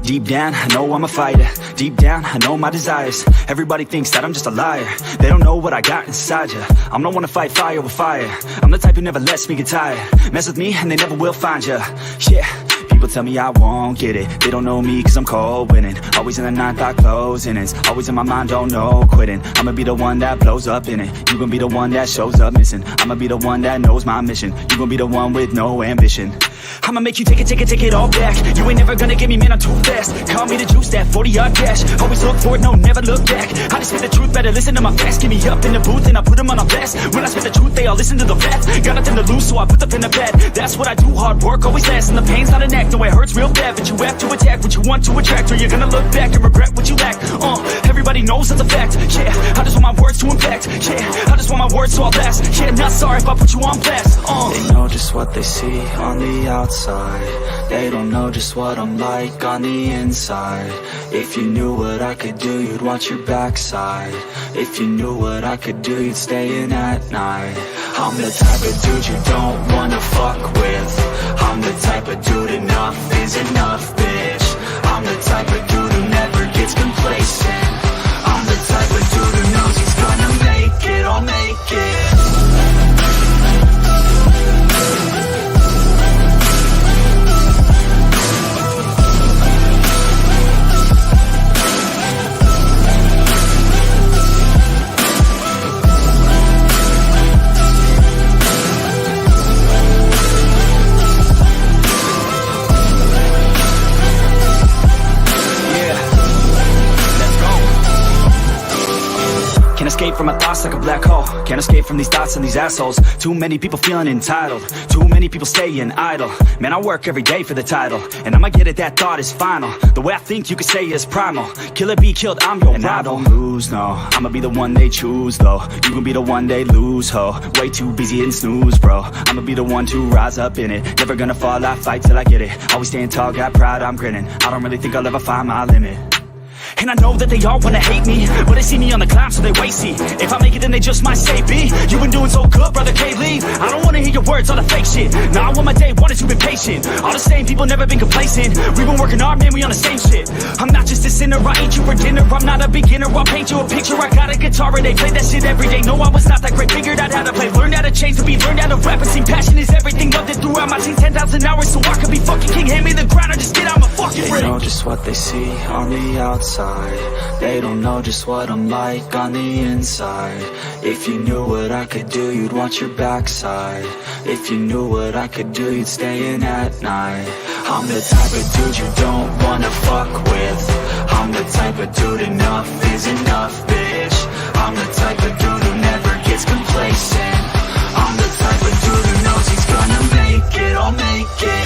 Deep down, I know I'm a fighter. Deep down, I know my desires. Everybody thinks that I'm just a liar. They don't know what I got inside ya. I'm the one to fight fire with fire. I'm the type who never lets me get tired. Mess with me and they never will find ya. Yeah. People tell me I won't get it. They don't know me cause I'm cold winning. Always in the ninth, I close innings. Always in my mind, don't know quitting. I'ma be the one that blows up in it. You gon' be the one that shows up missing. I'ma be the one that knows my mission. You gon' be the one with no ambition. I'ma make you take it all back. You ain't never gonna get me, man, I'm too fast. Call me the juice, that 40-yard dash. Always look forward, no, never look back. I just spit the truth, better listen to my facts. Get me up in the booth and I put them on a blast. When I spit the truth, they all listen to the facts. Got nothing to lose, so I put the pen to bed. That's what I do, hard work always lasts. And the pain's not an act, no, it hurts real bad. But you have to attack what you want to attract, or you're gonna look back and regret what you lack. Everybody knows that's a fact. Yeah, I just want my words to impact. Yeah, I just want my words to all last. Yeah, not sorry if I put you on blast. They know just what they see on the outside. They don't know just what I'm like on the inside. If you knew what I could do, you'd watch your backside. If you knew what I could do, you'd stay in at night. I'm the type of dude you don't wanna fuck with. I'm the type of dude enough is enough, bitch. I'm the type of dude who never gets complacent. I'm the type of dude who knows he's gonna make it, I'll make it. Can't escape from my thoughts like a black hole. Can't escape from these thoughts and these assholes. Too many people feeling entitled. Too many people staying idle. Man, I work every day for the title, and I'ma get it, that thought is final. The way I think you could say is primal. Kill it, be killed, I'm your rival. I don't lose, no. I'ma be the one they choose, though. You gon' be the one they lose, ho. Way too busy and snooze, bro. I'ma be the one to rise up in it. Never gonna fall, I fight till I get it. Always staying tall, got pride, I'm grinning. I don't really think I'll ever find my limit. And I know that they all wanna hate me, but they see me on the climb, so they wait, see. If I make it, then they just might say, B, you been doing so good, brother K-Lee. I don't wanna hear your words, all the fake shit. Now I want my day, wanted you been patient. All the same people, never been complacent. We been working hard, man, we on the same shit. I'm not just a sinner, I eat you for dinner. I'm not a beginner, I'll paint you a picture. I got a guitar and they play that shit every day. No, I was not that great, figured out how to play. Learned how to change to be, learned how to rap and sing. Passion is everything, loved it throughout my teens. 10,000 hours, so I could be fucking king. Hand me the crown or just get out my fucking ring. They know just what they see on the outside. They don't know just what I'm like on the inside. If you knew what I could do, you'd watch your backside. If you knew what I could do, you'd stay in at night. I'm the type of dude you don't wanna fuck with. I'm the type of dude enough is enough, bitch. I'm the type of dude who never gets complacent. I'm the type of dude who knows he's gonna make it, I'll make it.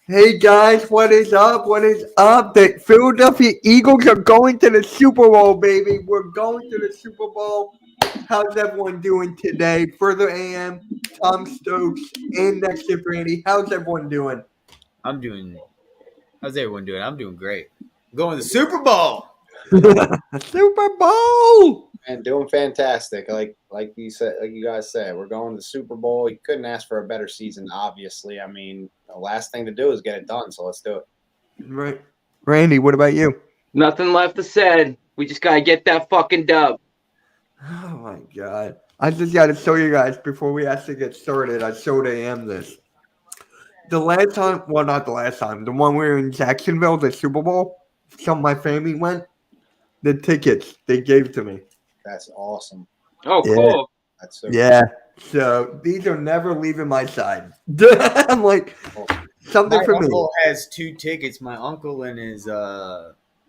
Hey guys, what is up? What is up? The Philadelphia Eagles are going to the Super Bowl, baby. We're going to the Super Bowl. How's everyone doing today? Further AM, Tom Stokes, and Next Shift Randy. How's everyone doing? How's everyone doing? I'm doing great. I'm going to the Super Bowl. Super Bowl! And doing fantastic. Like you said, like you guys said, we're going to the Super Bowl. You couldn't ask for a better season, obviously. I mean, the last thing to do is get it done, so let's do it. Right. Randy, what about you? Nothing left to say. We just gotta get that fucking dub. Oh my god. I just gotta show you guys before we actually get started. I showed AM this. The last time, well, not the last time, the one we were in Jacksonville, the Super Bowl, some of my family went. The tickets they gave to me. That's awesome. Oh, Yeah. cool. That's so Yeah. So these are never leaving my side. I'm like, something My for me. uncle has 2 tickets. My uncle and his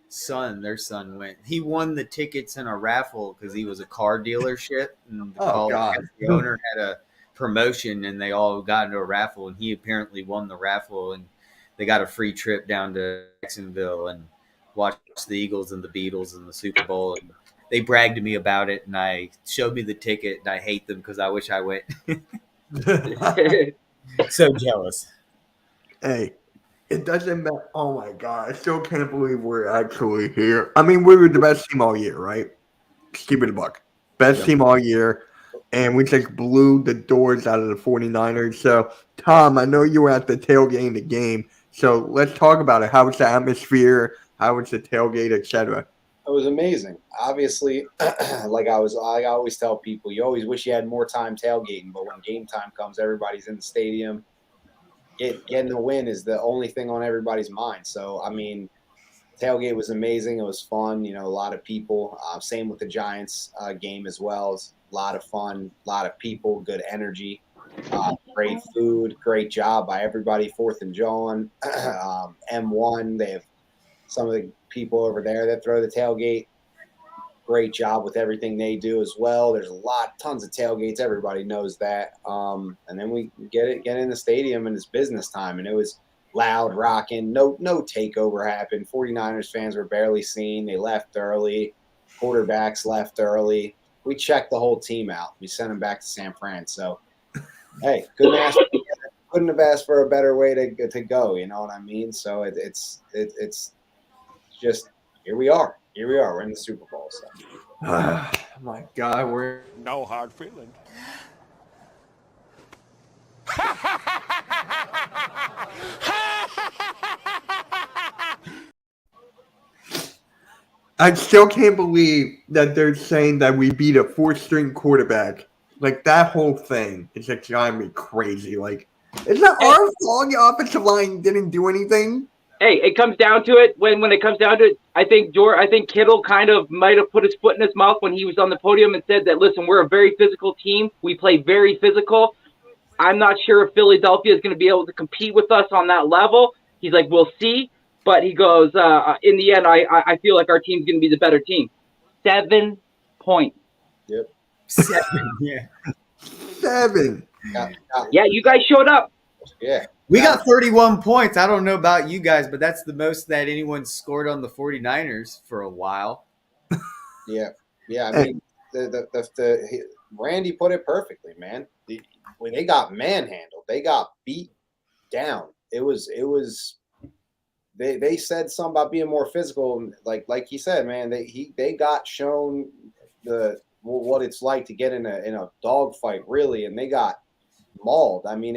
son, their son went. He won the tickets in a raffle because he was a car dealership, and Oh, God. the owner had a promotion, and they all got into a raffle, and he apparently won the raffle, and they got a free trip down to Jacksonville and watched the Eagles and the Beatles in the Super Bowl. And they bragged to me about it, and I showed me the ticket, and I hate them because I wish I went. So jealous. Hey, it doesn't matter. Oh my God. I still can't believe we're actually here. I mean, we were the best team all year, right? Just keep it a buck. Best team all year. And we just blew the doors out of the 49ers. So, Tom, I know you were at the tailgate in the game. So let's talk about it. How was the atmosphere? How was the tailgate, etc.? It was amazing. Obviously, like I always tell people, you always wish you had more time tailgating, but when game time comes, everybody's in the stadium. Getting the win is the only thing on everybody's mind. So, I mean, tailgate was amazing. It was fun. You know, a lot of people. Same with the Giants game as well. It's a lot of fun, a lot of people, good energy, great food, great job by everybody. 4th and John, M1. They have some of the people over there that throw the tailgate. Great job with everything they do as well. There's tons of tailgates. Everybody knows that. And then we get in the stadium and it's business time. And it was loud, rocking. No takeover happened. 49ers fans were barely seen. They left early. Quarterbacks left early. We checked the whole team out. We sent them back to San Fran. So, hey, couldn't have asked for a better way to go. You know what I mean? So it's just here we are. Here we are. We're in the Super Bowl. So. Oh my God, we're No hard feelings. I still can't believe that they're saying that we beat a 4th-string quarterback. Like, that whole thing is just driving me crazy. Like, it's not our fault the offensive line didn't do anything. Hey, it comes down to it. When it comes down to it, I think Kittle kind of might have put his foot in his mouth when he was on the podium and said that, listen, we're a very physical team. We play very physical. I'm not sure if Philadelphia is going to be able to compete with us on that level. He's like, we'll see. But he goes, in the end, I feel like our team's going to be the better team. 7 points. Yep. 7. Yeah. 7. Yeah, you guys showed up. Yeah. We got 31 points. I don't know about you guys, but that's the most that anyone scored on the 49ers for a while. Yeah. Yeah. I mean, Randy put it perfectly, man. When they got manhandled, they got beat down. It was they said something about being more physical. Like he said, man, they got shown what it's like to get in a dogfight, really, and they got mauled. I mean,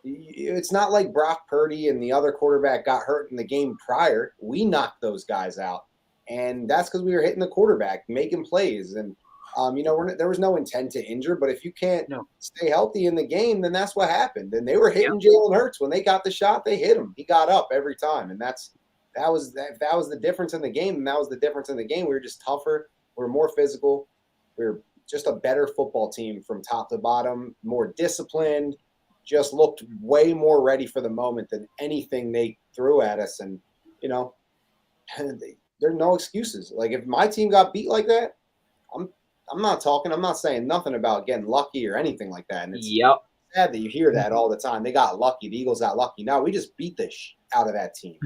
it's not like Brock Purdy and the other quarterback got hurt in the game prior. We knocked those guys out, and that's because we were hitting the quarterback, making plays, and there was no intent to injure. But if you can't stay healthy in the game, then that's what happened. And they were hitting Jalen Hurts when they got the shot. They hit him. He got up every time, and that was the difference in the game. And that was the difference in the game. We were just tougher. We were more physical. We were just a better football team from top to bottom, more disciplined. Just looked way more ready for the moment than anything they threw at us. And, there are no excuses. Like, if my team got beat like that, I'm not saying nothing about getting lucky or anything like that. And it's sad that you hear that all the time. They got lucky. The Eagles got lucky. No, we just beat the out of that team.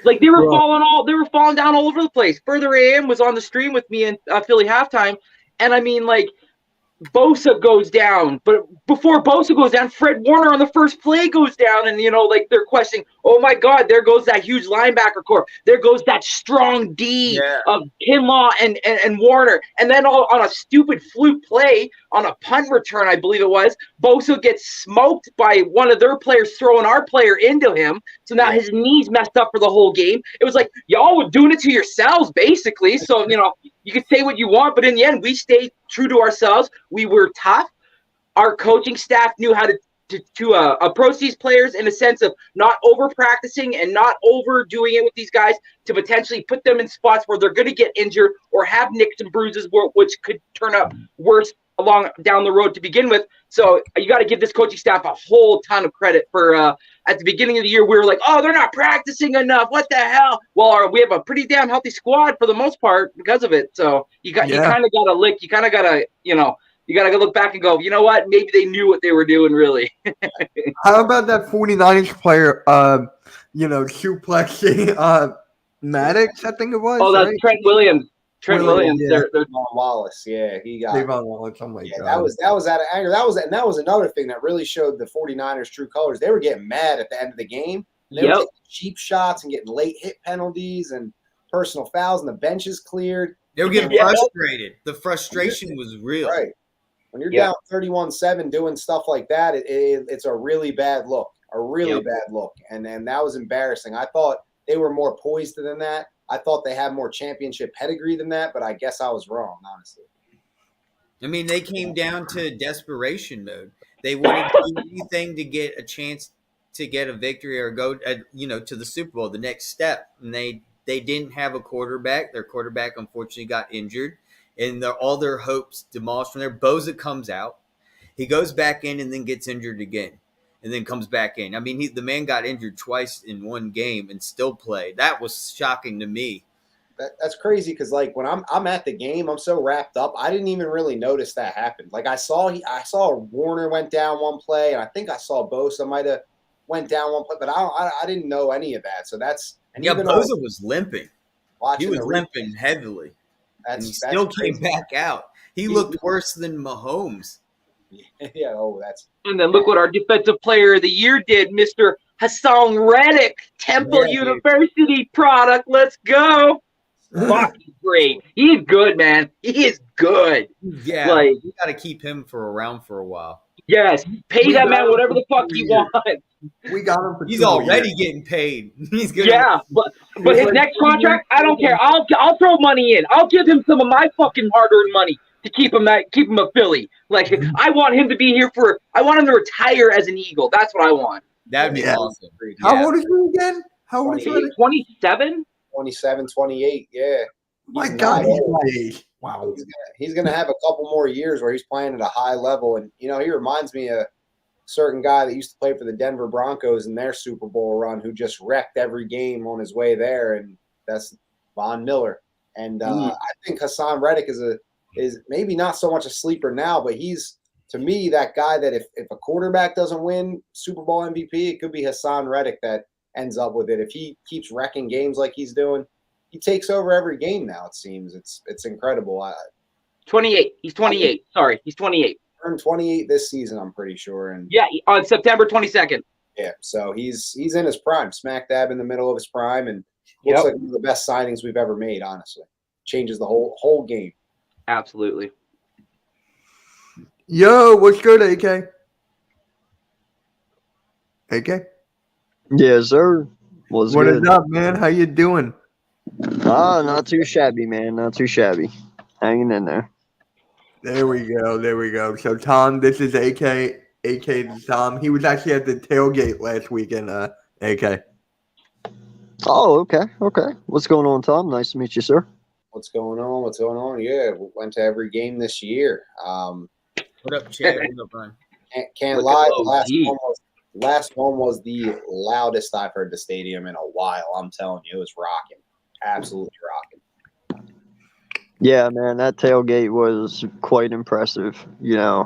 Like, they were falling down all over the place. Further AM was on the stream with me in Philly halftime. And I mean, like, Bosa goes down, but before Bosa goes down, Fred Warner on the first play goes down, and they're questioning, oh my God, there goes that huge linebacker core, there goes that strong D of Kinlaw and Warner, and then on a stupid fluke play on a punt return, I believe it was, Bosa gets smoked by one of their players throwing our player into him, so now his knee's messed up for the whole game. It was like, y'all were doing it to yourselves, basically. So you can say what you want, but in the end, we stayed true to ourselves. We were tough. Our coaching staff knew how to approach these players in a sense of not over practicing and not overdoing it with these guys to potentially put them in spots where they're going to get injured or have nicks and bruises, which could turn up worse along down the road to begin with. So you got to give this coaching staff a whole ton of credit for at the beginning of the year we were like, oh, they're not practicing enough, what the hell. Well, we have a pretty damn healthy squad for the most part because of it. So you kind of got to you kind of got to you got to look back and go, you know what, maybe they knew what they were doing really. How about that 49ers player suplexing Maddox, I think it was? Oh, that's right? Trent Williams. Williams. Yeah. They're Wallace, yeah, he got Davon Wallace, oh my God. that was out of anger. That was another thing that really showed the 49ers true colors. They were getting mad at the end of the game. They were taking cheap shots and getting late hit penalties and personal fouls, and the benches cleared. They were getting frustrated. The frustration was real. Right. When you're down 31-7 doing stuff like that, it's a really bad look. Bad look. And that was embarrassing. I thought they were more poised than that. I thought they had more championship pedigree than that, but I guess I was wrong, honestly. I mean, they came down to desperation mode. They wanted to do anything to get a chance to get a victory or go, to the Super Bowl, the next step. And they didn't have a quarterback. Their quarterback, unfortunately, got injured. And all their hopes demolished from there. Bosa comes out. He goes back in and then gets injured again. And then comes back in. I mean, the man got injured twice in one game and still played. That was shocking to me. That's crazy because, like, when I'm at the game, I'm so wrapped up. I didn't even really notice that happened. Like, I saw Warner went down one play, and I think I saw Bosa might have went down one play, but I didn't know any of that. So that's Bosa was limping. He was limping heavily. And he still came back out. He looked worse than Mahomes. Yeah, and then look what our defensive player of the year did, Mr. Hassan Reddick, Temple University product. Let's go. Fuck, he's great. He's good, man. He is good. Yeah, like, you got to keep him around for a while. Yes, pay that man whatever the fuck you want. We got him for He's already getting paid. He's good. Yeah, but his next contract, I don't care. I'll throw money in. I'll give him some of my fucking hard-earned money to keep him a Philly. Like, I want him to be here I want him to retire as an Eagle. That's what I want. That'd be awesome. How old is he again? How old is he? 27? 27, 28, yeah. My God, he's my age. Wow. He's gonna have a couple more years where he's playing at a high level. And, he reminds me of a certain guy that used to play for the Denver Broncos in their Super Bowl run who just wrecked every game on his way there, and that's Von Miller. And I think Hassan Reddick is maybe not so much a sleeper now, but he's, to me, that guy that if a quarterback doesn't win Super Bowl MVP, it could be Hassan Reddick that ends up with it. If he keeps wrecking games like he's doing, he takes over every game now, it seems. It's incredible. 28. He's 28. Sorry, he's 28. Turned 28 this season, I'm pretty sure. And yeah, on September 22nd. Yeah, so he's in his prime, smack dab in the middle of his prime, and looks like one of the best signings we've ever made, honestly. Changes the whole game. Absolutely. Yo, what's good, AK? AK? Yes, sir. What is up, man? How you doing? Not too shabby, man. Not too shabby. Hanging in there. There we go. So, Tom, this is AK. AK to Tom. He was actually at the tailgate last weekend, AK. Oh, okay. What's going on, Tom? Nice to meet you, sir. What's going on? Yeah, we went to every game this year. What up, Chad? What up, Brian? Can't lie. The last one was the loudest I've heard the stadium in a while. I'm telling you, it was rocking. Absolutely rocking. Yeah, man, that tailgate was quite impressive. There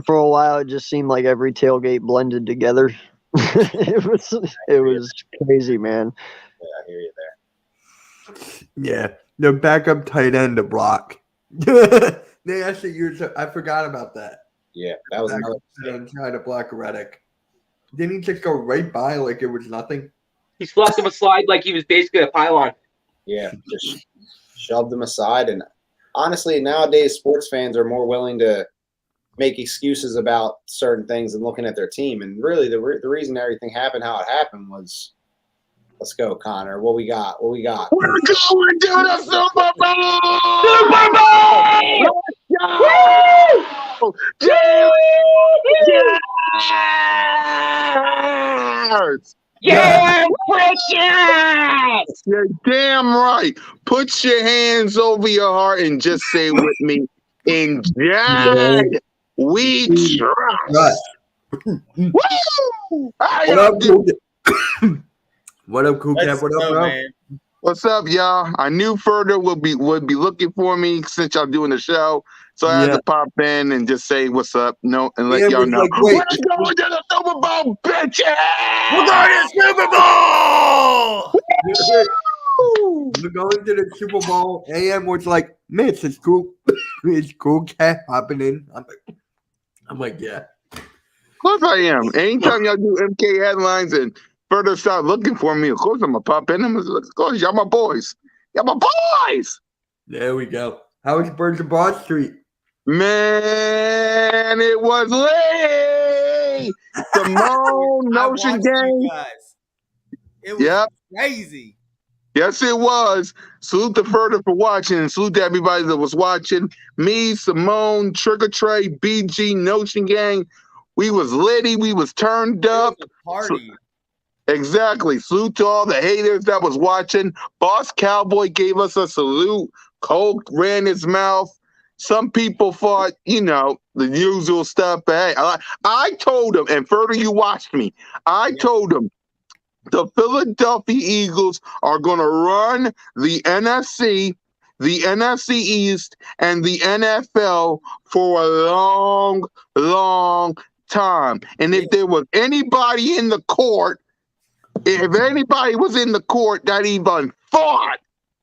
for a while, it just seemed like every tailgate blended together. It was crazy, man. Yeah, I hear you there. Yeah, the backup tight end to block. They actually used it. I forgot about that. Yeah, that was another trying to block Reddick. Didn't he just go right by like it was nothing? He slapped him a slide like he was basically a pylon. Yeah, just shoved him aside. And honestly, nowadays, sports fans are more willing to make excuses about certain things and looking at their team. And really, the reason everything happened how it happened was, let's go, Connor. What we got? We're going to the Super Bowl! Super Bowl! your hands over your heart and just say with me, in God we trust. Woo! How What y'all up, do? Cool? What up, Cool Cat? Let's What up, go, bro? man. What's up, y'all? I knew Further would be looking for me since y'all doing the show. So I had Yeah. to pop in and just say what's up, and let Ian y'all was know. like, wait. We're going to the Super Bowl, bitches! We're going to the Super Bowl! We're going to the Super Bowl. AM was like, Mitch, it's cool. It's Cool Cat hopping in. I'm like, yeah. Of course I am. Anytime y'all do MK headlines and Further start looking for me, of course I'm gonna pop in. Of course, y'all my boys. Y'all my boys. There we go. How was Birds of Broad Street? Man, it was late. Simone, I Notion watched you Gang. guys. It was Yep. crazy. Yes, it was. Salute to Further for watching, and salute to everybody that was watching. Me, Simone, Trigger Trey, BG, Notion Gang. We was litty. We was turned It up. was a party. Exactly. Salute to all the haters that was watching. Boss Cowboy gave us a salute. Coke ran his mouth. Some people thought, the usual stuff. But hey, I told him, and Further, you watched me. I told him the Philadelphia Eagles are going to run the NFC East, and the NFL for a long, long time. And if there was anybody in the court, if anybody was in the court that even thought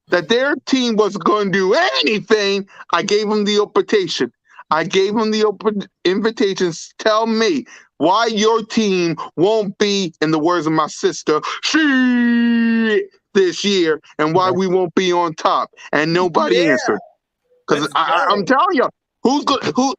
that their team was going to do anything, I gave them the invitation. I gave them the open invitations. Tell me why your team won't be, in the words of my sister, shit this year, and why we won't be on top. And nobody answered. Because I'm telling you, who's good? Who?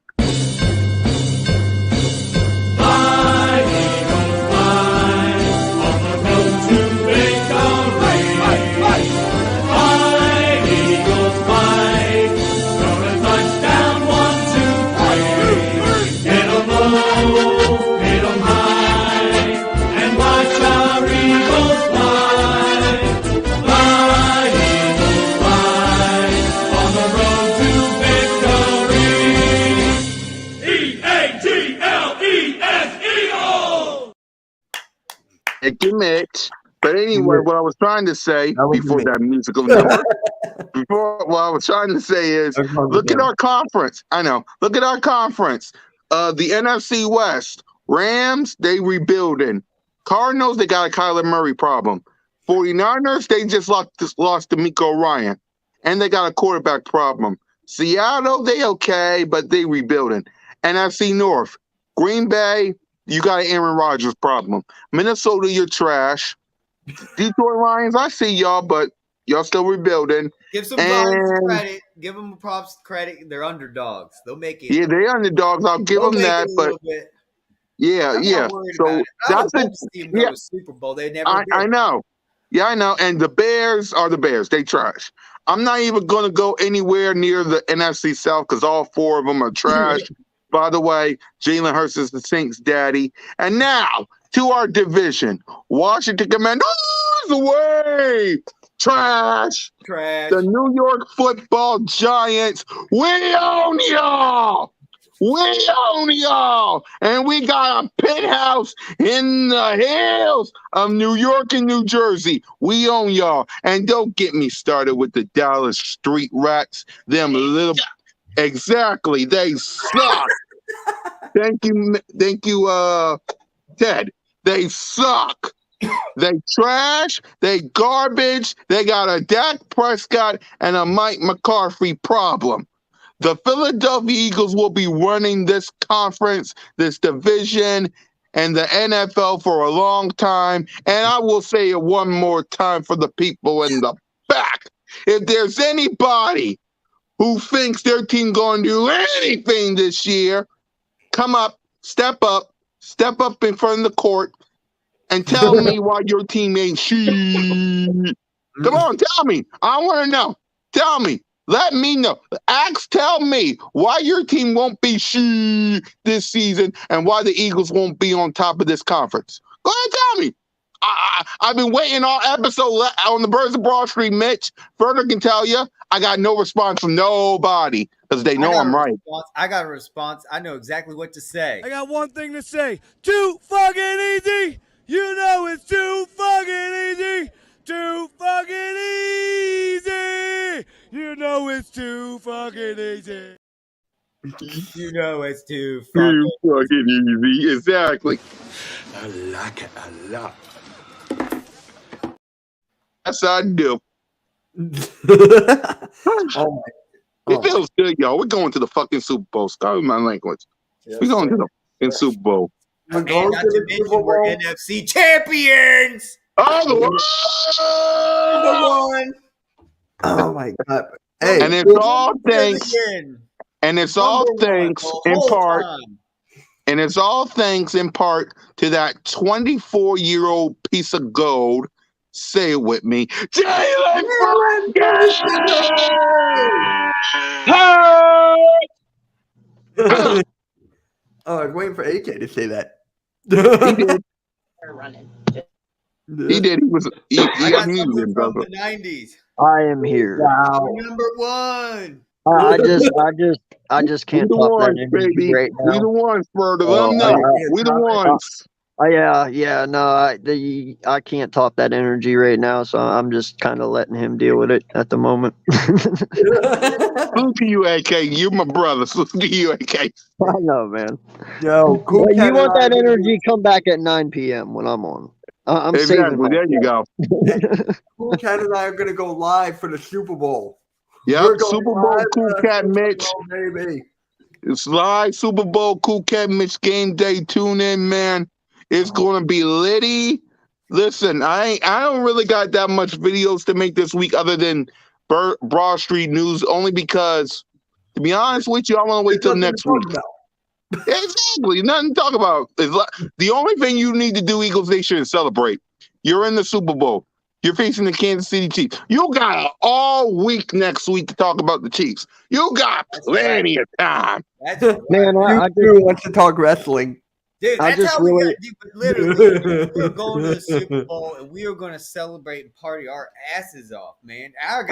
Thank you, Mitch. But anyway, what I was trying to say before that musical number, what I was trying to say is, look at our conference. I know. Look at our conference. The NFC West. Rams, they rebuilding. Cardinals, they got a Kyler Murray problem. 49ers, they just lost to Miko Ryan. And they got a quarterback problem. Seattle, they okay, but they rebuilding. NFC North. Green Bay, you got an Aaron Rodgers problem. Minnesota, you're trash. Detroit Lions, I see y'all, but y'all still rebuilding. Give some Lions credit. Give them props credit. They're underdogs. They'll make it. Yeah, they're underdogs. I'll give them that, but yeah. So that's the Super Bowl. They never. I know. Yeah, I know. And the Bears are the Bears. They trash. I'm not even going to go anywhere near the NFC South because all four of them are trash. By the way, Jalen Hurts is the Saints' daddy. And now to our division. Washington Commanders away. Trash. The New York Football Giants. We own y'all. We own y'all. And we got a penthouse in the hills of New York and New Jersey. We own y'all. And don't get me started with the Dallas Street Rats. Them little... Exactly. They suck. Thank you, Ted. They suck. They trash. They garbage. They got a Dak Prescott and a Mike McCarthy problem. The Philadelphia Eagles will be running this conference, this division, and the NFL for a long time. And I will say it one more time for the people in the back. If there's anybody who thinks their team going to do anything this year, come up, step up in front of the court, and tell me why your team ain't shit. Come on, tell me. I want to know. Tell me. Let me know. Tell me why your team won't be shit this season and why the Eagles won't be on top of this conference. Go ahead, tell me. I've been waiting all episode on the Birds of Broad Street. Mitch further can tell you, I got no response from nobody because they know I'm right. I got a response. I know exactly what to say. I got one thing to say. Too fucking easy. You know it's too fucking easy. Too fucking easy. You know it's too fucking easy. You know it's too Too fucking fucking easy. Exactly. I like it a lot. Yes, I do. Oh It feels good, y'all. We're going to the fucking Super Bowl. Sorry, my language. Yes, We're going sir. to the fucking Super Bowl. We're And going not to to the mention Super we're Bowl. NFC champions. Oh, the Number one. Oh my god! Hey, and it's all thanks. Again. And it's all Number one thanks the in whole part. time. And it's all thanks in part to that 24-year-old piece of gold. Say it with me, Jalen oh, I was waiting for AK to say that. He did. running. He did. He I got unmuted something himself. from the 90s. I am here. Wow. We're number one. I just We can't the top that ones, energy baby. right We the now. ones, Further. Oh, Let them know. We the top it. ones. Yeah, no, I can't top that energy right now, so I'm just kind of letting him deal with it at the moment. Salute to you, AK. You're my brother. Salute to you, AK. I know, man. Yo, cool. But Cat you want and that I- energy? Come back at 9 p.m. when I'm on. I'm saving Exactly. There you go. Cool Cat and I are gonna go live for the Super Bowl. Yep. We're going Super Bowl, live Cool for the Cat Super Mitch. Bowl, baby. It's live Super Bowl, Cool Cat Mitch game day. Tune in, man. It's gonna be litty. Listen, I don't really got that much videos to make this week other than Broad Street News, only because, to be honest with you, I want to wait till There's nothing next to talk week. about. Exactly. Nothing to talk about. The only thing you need to do, Eagles Nation, is celebrate. You're in the Super Bowl. You're facing the Kansas City Chiefs. You got all week next week to talk about the Chiefs. You got plenty of time. That's right. Man, I You two wants to talk wrestling. Dude, I that's just how we really- got to do it. Literally, we're going to the Super Bowl and we are going to celebrate and party our asses off, man. I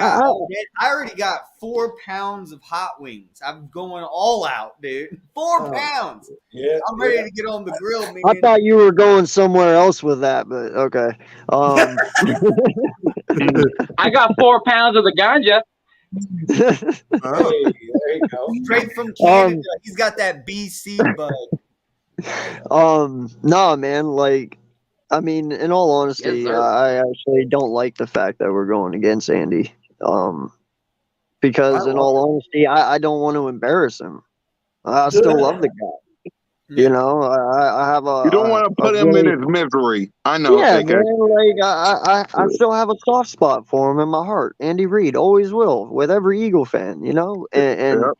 already got 4 pounds of hot wings. I'm going all out, dude. 4 Oh. pounds. Yeah, I'm ready to get on the grill, man. I thought you were going somewhere else with that, but okay. I got 4 pounds of the ganja. Oh. Hey, there you go. Straight from Canada. He's got that BC bud. No, man, like, I mean, in all honesty, Yes, sir. I actually don't like the fact that we're going against Andy. Because in all honesty, I don't want to embarrass him. I still love the guy. You know, I have a. You don't want to put him in his misery. I know. Yeah, AK. man, like I still have a soft spot for him in my heart. Andy Reid always will, with every Eagle fan, you know, and Yep.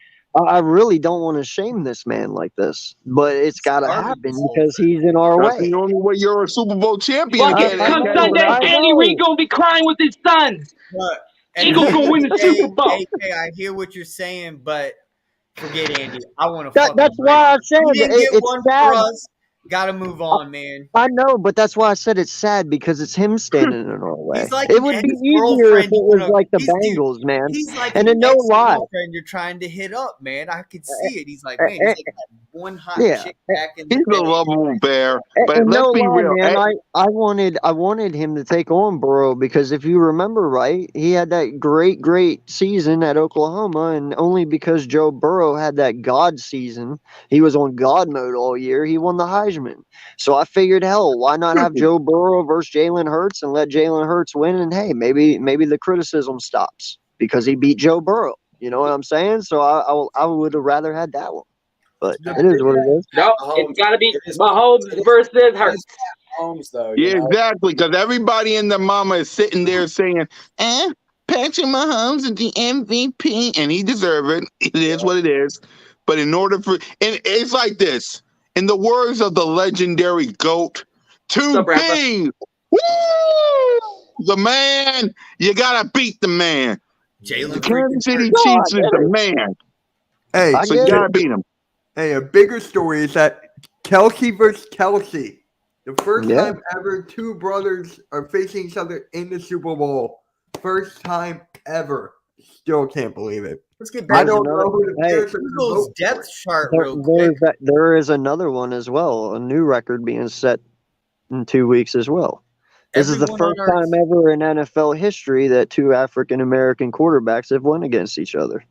I really don't want to shame this man like this, but it's got to happen because he's in our That's way. the only way you're a Super Bowl champion. Fuck it. AK. Come Sunday, I Andy know. Reid gonna be crying with his sons. But Eagles gonna win the Super Bowl. AK, I hear what you're saying, but forget Andy. I want to. That's why I said You didn't get it's one sad. for us. Got to move on, man. I know, but that's why I said it's sad because it's him standing in our way. He's like It would be his easier if girlfriend it you was wanna- like the he's- dude, Bengals, man. He's like And the then no lie. ex-girlfriend you're trying to hit up, man. I could see it. He's like, man, he's like that one hot Yeah. chick back in the He's a day. lovable bear. But And let's no be lie, real. man. I wanted him to take on Burrow because if you remember right, he had that great season at Oklahoma, and only because Joe Burrow had that God season, he was on God mode all year. He won the Heisman. So I figured, hell, why not have Joe Burrow versus Jalen Hurts and let Jalen Hurts win? And hey, maybe the criticism stops because he beat Joe Burrow. You know what I'm saying? So I would have rather had that one. But it is what it is. No, it's gotta be Mahomes versus Hurts. Mahomes, though. you Yeah, know? exactly. Because everybody in the mama is sitting there saying, Patrick Mahomes is the MVP, and he deserves it. It is what it is. But in order for, and it's like this, in the words of the legendary GOAT, to up, Rafa? be the man, you gotta beat the man. Jalen The Kansas City God, Chiefs is the man, Hey, I so you get gotta it. beat him. hey, a bigger story is that Kelsey versus Kelsey. The first Yeah. time ever two brothers are facing each other in the Super Bowl. First time ever. Still can't believe it. Let's get I back to don't another- know who the hey, Bears are going to Eagles vote depth for. chart real quick. There is another one as well, a new record being set in 2 weeks as well. This is the Everyone on first our- time ever in NFL history that two African American quarterbacks have won against each other.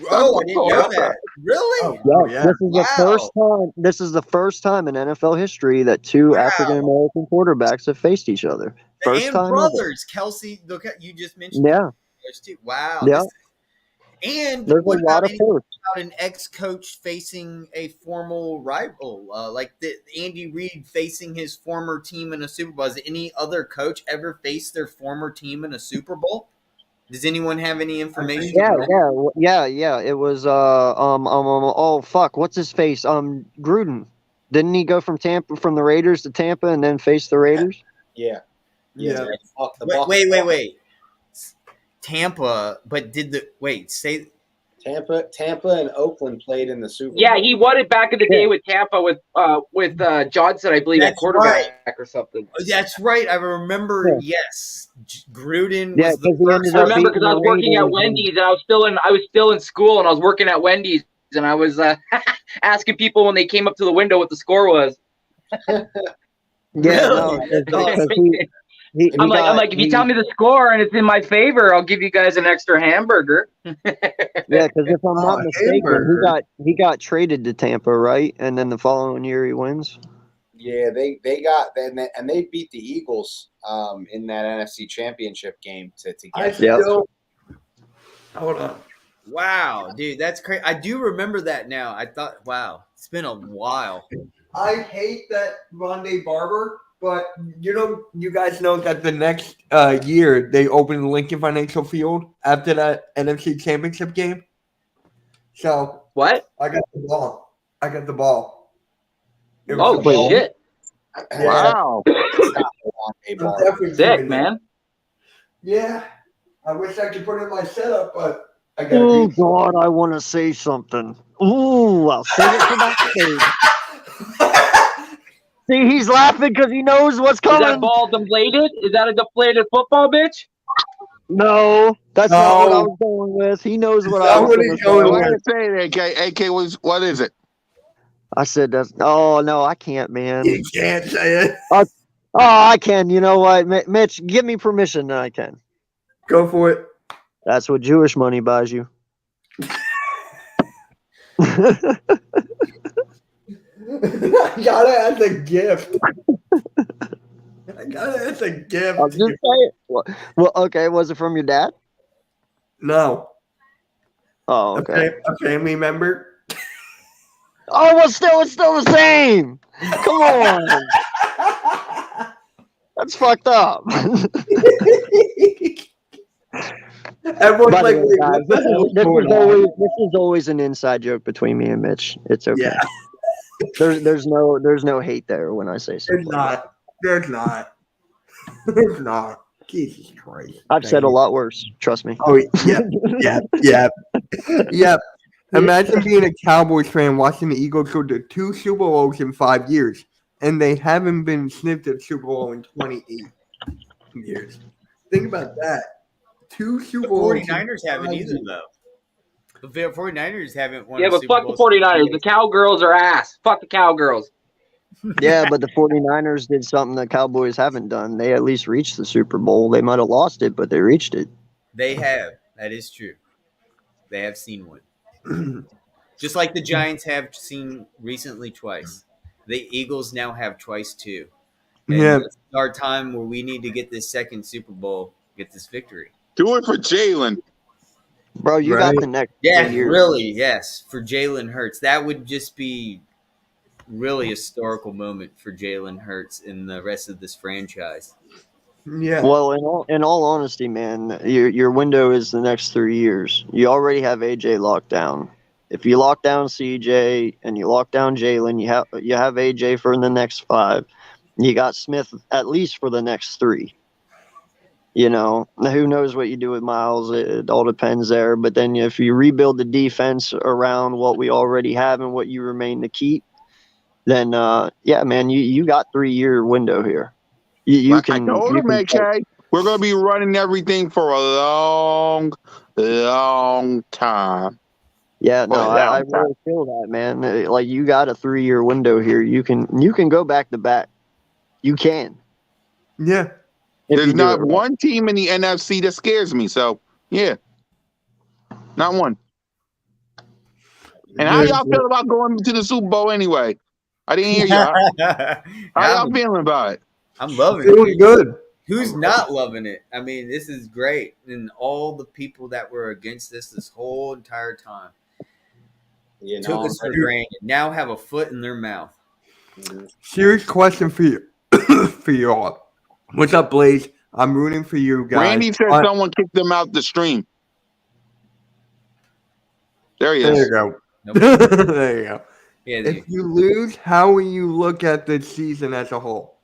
Oh, I didn't know that. Really? Oh, yeah. This is the first time. This is the first time in NFL history that two Wow. African American quarterbacks have faced each other. First And time ever. brothers, Kelsey. Look at you just mentioned. Yeah, Brothers too. Wow. Yeah. And there's a what lot about of force. an ex-coach facing a formal rival, like Andy Reid facing his former team in a Super Bowl? Has any other coach ever faced their former team in a Super Bowl? Does anyone have any information? Yeah. It was oh fuck, what's his face? Gruden. Didn't he go from the Raiders to Tampa and then face the Raiders? Yeah. Yeah. Fuck the Wait, Bucs. wait. Tampa, but say Tampa and Oakland played in the Super Bowl. Yeah, he won it back in the day with Tampa with Johnson, I believe, at That's quarterback or something. that's right. I remember. Yes, Gruden Yeah, was the 'cause he first. ended I up remember because I was beating the working at Raiders. Wendy's and I was still in school and I was working at Wendy's and I was asking people when they came up to the window what the score was. Yeah, Really? because I'm like, if you tell me the score and it's in my favor, I'll give you guys an extra hamburger. Yeah, because if I'm not mistaken, hamburger. he got traded to Tampa, right? And then the following year he wins. Yeah, they beat the Eagles in that NFC Championship game to I get. still. Hold on. Wow, dude, that's crazy. I do remember that now. I thought, wow, it's been a while. I hate that Rondé Barber, but you guys know that the next year they opened Lincoln Financial Field after that NFC Championship game. So What? I got the ball. It was Oh, the ball. shit. Yeah. Wow. I'm definitely Sick, doing that. man. Yeah, I wish I could put it in my setup, but I Oh got God, I want to say something. Ooh, I'll save it for backstage. See, he's laughing because he knows what's Is that coming. ball deflated? Is that a deflated football, bitch? No, that's not what I No. was going with. He knows what Is I that was what going he's to going say. What with? is it saying, AK? What is it? I said that's. Oh no, I can't, man. You can't say it. Oh, I can. You know what, Mitch? Give me permission, and I can. Go for it. That's what Jewish money buys you. I got it as a gift. I'm just saying. Well, okay. Was it from your dad? No. Oh, okay. A family member. Oh, well, it's still the same. Come on, that's fucked up. Everyone's By the like, way, wait, guys, what the hell's going on? this is always an inside joke between me and Mitch. It's okay. Yeah, There's no hate there when I say something. there's not. There's not. Jesus Christ. I've said a lot worse. Trust me. Oh, yeah. Imagine being a Cowboys fan watching the Eagles go to 2 Super Bowls in 5 years, and they haven't been sniffed at Super Bowl in 28 years. Think about that. 2 Super The Bowls. 49ers haven't either, though. The 49ers haven't won. Yeah, a but Super fuck Bowl the since 49ers. The Cowgirls are ass. Fuck the Cowgirls. Yeah, but the 49ers did something the Cowboys haven't done. They at least reached the Super Bowl. They might have lost it, but they reached it. They have. That is true. They have seen one. Just like the Giants have seen recently twice. The Eagles now have twice too. And Yeah. It's our time where we need to get this second Super Bowl, get this victory. Do it for Jalen. Bro, you Right. got the next Yeah, 3 years. really, yes. For Jalen Hurts. That would just be really a historical moment for Jalen Hurts and the rest of this franchise. Yeah. Well, in all honesty, man, your window is the next 3 years. You already have AJ locked down. If you lock down CJ and you lock down Jalen, you have AJ for the next 5. You got Smith at least for the next 3. You know, now who knows what you do with Miles? It all depends there. But then if you rebuild the defense around what we already have and what you remain to keep, then yeah, man, you got 3-year window here. You Like I can. told You him, can AK, we're going to be running everything for a long, long time. Yeah, no, For a I long time. really feel that, man. Like you got a 3-year window here. You can go back to back. You can. Yeah. If There's you do it not right. one team in the NFC that scares me. So, yeah, not one. And how y'all feel about going to the Super Bowl anyway? I didn't hear y'all. How y'all feeling about it? I'm loving Feeling it. good. Who's not loving it? I mean, this is great. And all the people that were against this whole entire time You know, took us for granted. Now have a foot in their mouth. Serious question for you, for you all. What's up, Blaze? I'm rooting for you guys. Randy said someone kicked them out the stream. There he There is. you go. Nope. There you go. Yeah, If you lose, how will you look at the season as a whole?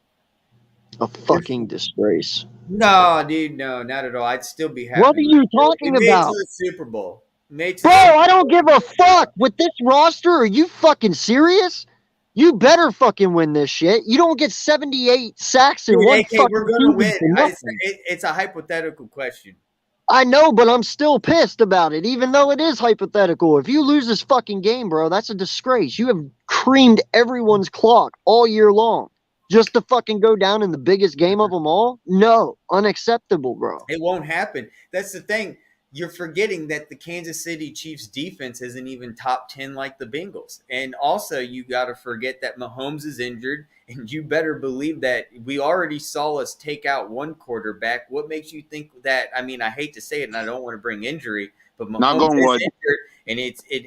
A fucking disgrace. no, dude, no, not at all. I'd still be happy. What are you We talking made it about? to the Super Bowl. Made to Bro, the- I don't give a fuck with this roster. Are you fucking serious? You better fucking win this shit. You don't get 78 sacks in Dude, one AK, fucking we're gonna win. season for nothing. It's a hypothetical question. I know, but I'm still pissed about it, even though it is hypothetical. If you lose this fucking game, bro, that's a disgrace. You have creamed everyone's clock all year long just to fucking go down in the biggest game of them all? No, unacceptable, bro. It won't happen. That's the thing. You're forgetting that the Kansas City Chiefs defense isn't even top 10 like the Bengals. And also, you got to forget that Mahomes is injured, and you better believe that we already saw us take out one quarterback. What makes you think that? I mean, I hate to say it, and I don't want to bring injury, but Not Mahomes going is wood. injured,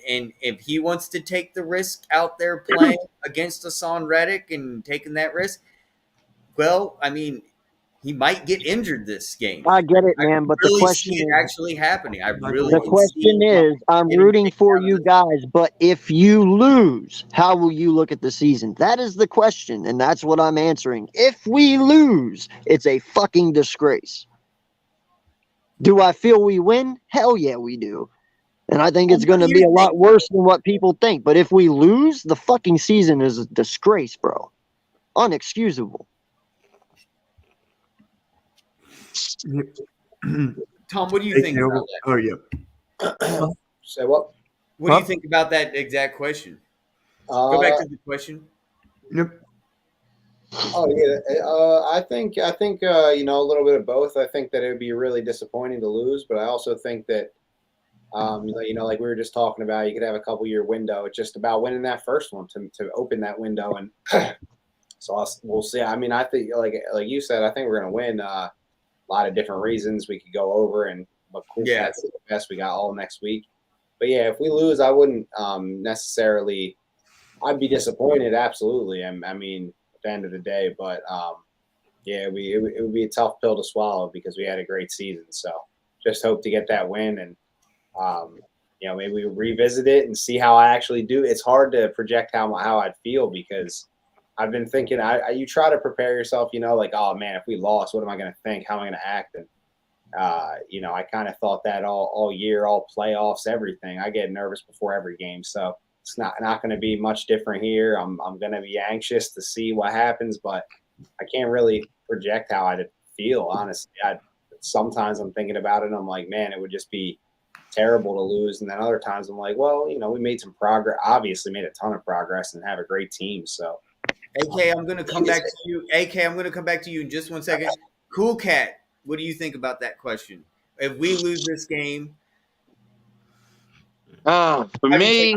and if he wants to take the risk out there playing against Hassan Reddick and taking that risk, well, I mean, he might get injured this game. I get it, man, but really the question see it is, actually happening. I really the can question see is, I'm getting rooting kicked for out of you this. guys, but if you lose, how will you look at the season? That is the question, and that's what I'm answering. If we lose, it's a fucking disgrace. Do I feel we win? Hell yeah, we do. And I think it's going to be a lot worse than what people think. But if we lose, the fucking season is a disgrace, bro. Unexcusable. Tom, what do you think about that? Oh, yeah. Say what? What do you think about that exact question? Go back to the question. Yep. Oh yeah, I think you know, a little bit of both. I think that it would be really disappointing to lose, but I also think that you know, like we were just talking about, you could have a couple-year window. It's just about winning that first one to open that window, and so we'll see. I mean, I think like you said, I think we're gonna win. A lot of different reasons we could go over, and but cool cats is the best. We got all next week, but yeah, if we lose, I wouldn't necessarily. I'd be disappointed, absolutely. I mean, at the end of the day, but yeah, it would be a tough pill to swallow because we had a great season. So just hope to get that win, and you know, maybe we revisit it and see how I actually do. It's hard to project how I'd feel because I've been thinking. You try to prepare yourself, you know, like, oh man, if we lost, what am I going to think? How am I going to act? And you know, I kind of thought that all year, all playoffs, everything. I get nervous before every game, so it's not going to be much different here. I'm going to be anxious to see what happens, but I can't really project how I'd feel, honestly. Sometimes I'm thinking about it, and I'm like, man, it would just be terrible to lose. And then other times I'm like, well, you know, we made some progress, obviously made a ton of progress and have a great team. So AK, I'm going to come back to you. AK, I'm going to come back to you in just 1 second. Cool Cat, what do you think about that question? If we lose this game, For me,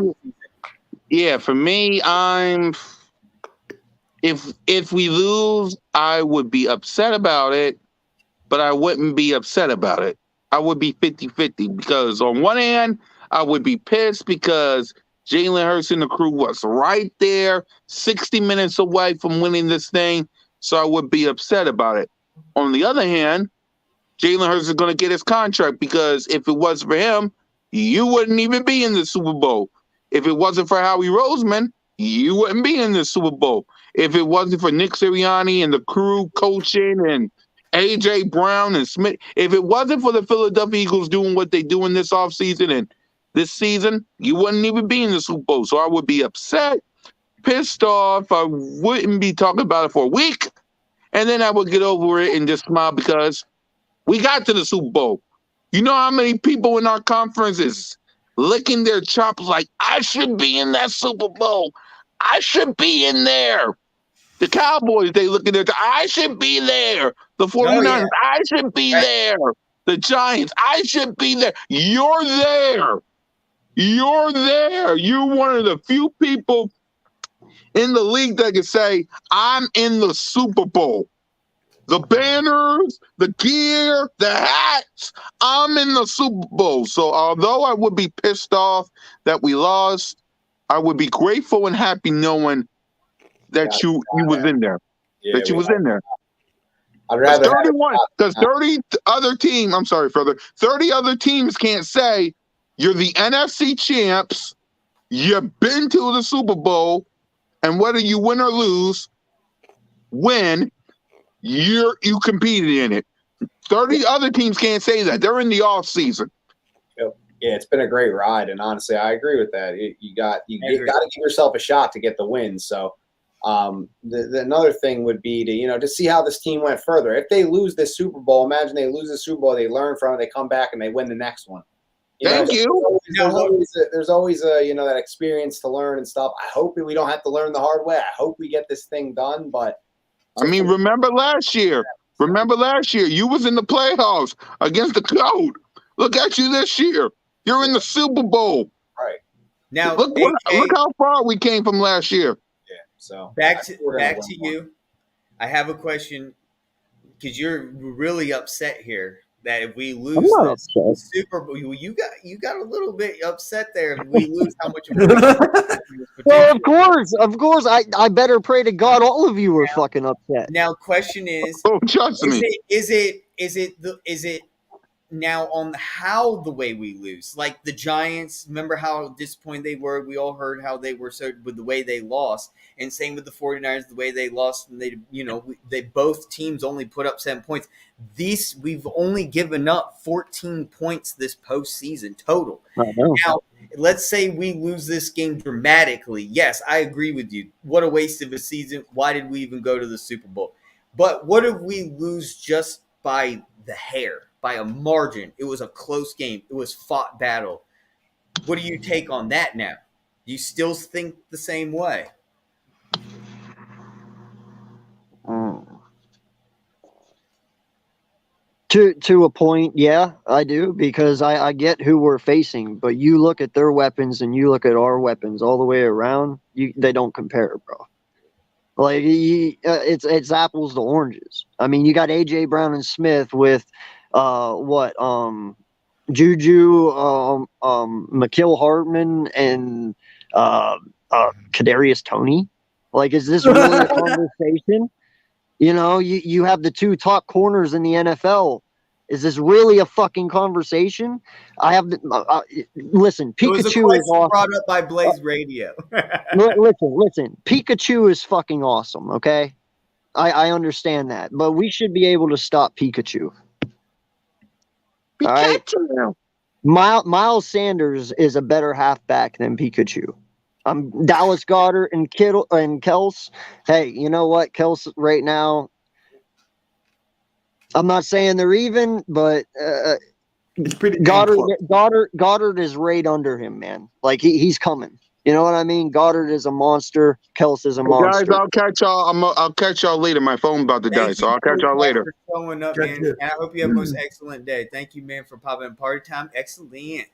if we lose, I would be upset about it, but I wouldn't be upset about it. I would be 50-50 because on one hand, I would be pissed because Jalen Hurts and the crew was right there, 60 minutes away from winning this thing, so I would be upset about it. On the other hand, Jalen Hurts is going to get his contract because if it wasn't for him, you wouldn't even be in the Super Bowl. If it wasn't for Howie Roseman, you wouldn't be in the Super Bowl. If it wasn't for Nick Sirianni and the crew coaching and A.J. Brown and Smith, if it wasn't for the Philadelphia Eagles doing what they do in this offseason and this season, you wouldn't even be in the Super Bowl. So I would be upset, pissed off. I wouldn't be talking about it for a week. And then I would get over it and just smile because we got to the Super Bowl. You know how many people in our conference is licking their chops like, I should be in that Super Bowl. I should be in there. The Cowboys, they look at their, I should be there. The 49ers, I should be there. The Giants, I should be there. You're there. You're there. You're one of the few people in the league that can say, I'm in the Super Bowl. The banners, the gear, the hats, I'm in the Super Bowl. So although I would be pissed off that we lost, I would be grateful and happy knowing that you was in there. Yeah, that you was in there. I'd rather 31, because 30 other teams, I'm sorry, further, 30 other teams can't say you're the NFC champs, you've been to the Super Bowl, and whether you win or lose, you competed in it. 30 other teams can't say that. They're in the off season. Yeah, it's been a great ride, and honestly, I agree with that. You got to give yourself a shot to get the win. So, another thing would be to see how this team went further. If they lose this Super Bowl, imagine they lose the Super Bowl, they learn from it, they come back and they win the next one. Thank you. There's always that experience to learn and stuff. I hope we don't have to learn the hard way. I hope we get this thing done. But I mean, remember last year? You was in the playoffs against the Code. Look at you this year. You're in the Super Bowl. Right. Now, look how far we came from last year. Yeah. So back to you. I have a question because you're really upset here that if we lose this Super Bowl, you got a little bit upset there. If we lose, how much? Well, of course. I better pray to God all of you were fucking upset. Now, question is, trust me. Is it now on how the way we lose? Like the Giants, remember how disappointed they were? We all heard how they were so with the way they lost, and same with the 49ers, the way they lost, and they both teams only put up 7 points. We've only given up 14 points this postseason total. Now, let's say we lose this game dramatically. Yes, I agree with you. What a waste of a season. Why did we even go to the Super Bowl? But what if we lose just by the hair? By a margin. It was a close game. It was fought battle. What do you take on that now? Do you still think the same way? To a point, yeah, I do, because I get who we're facing, but you look at their weapons and you look at our weapons all the way around, they don't compare, bro. Like it's apples to oranges. I mean, you got AJ Brown and Smith with Juju, McKill Hartman, and Kadarius Toney. Like, is this really a conversation? You have the two top corners in the NFL. Is this really a fucking conversation? Listen, Pikachu is awesome. Brought up by Blaze Radio. Listen. Pikachu is fucking awesome. Okay, I understand that, but we should be able to stop Pikachu. All right. Miles Sanders is a better halfback than Pikachu. Dallas Goedert and Kittle and Kels. Hey, you know what? Kels right now, I'm not saying they're even, but it's pretty Goddard is right under him, man. Like he's coming. You know what I mean? Goddard is a monster. Kels is a monster. Guys, I'll catch y'all. I'll catch y'all later. My phone's about to die, so I'll catch y'all later. For showing up, man. And I hope you have a most excellent day. Thank you, man, for popping in. Party time. Excellent.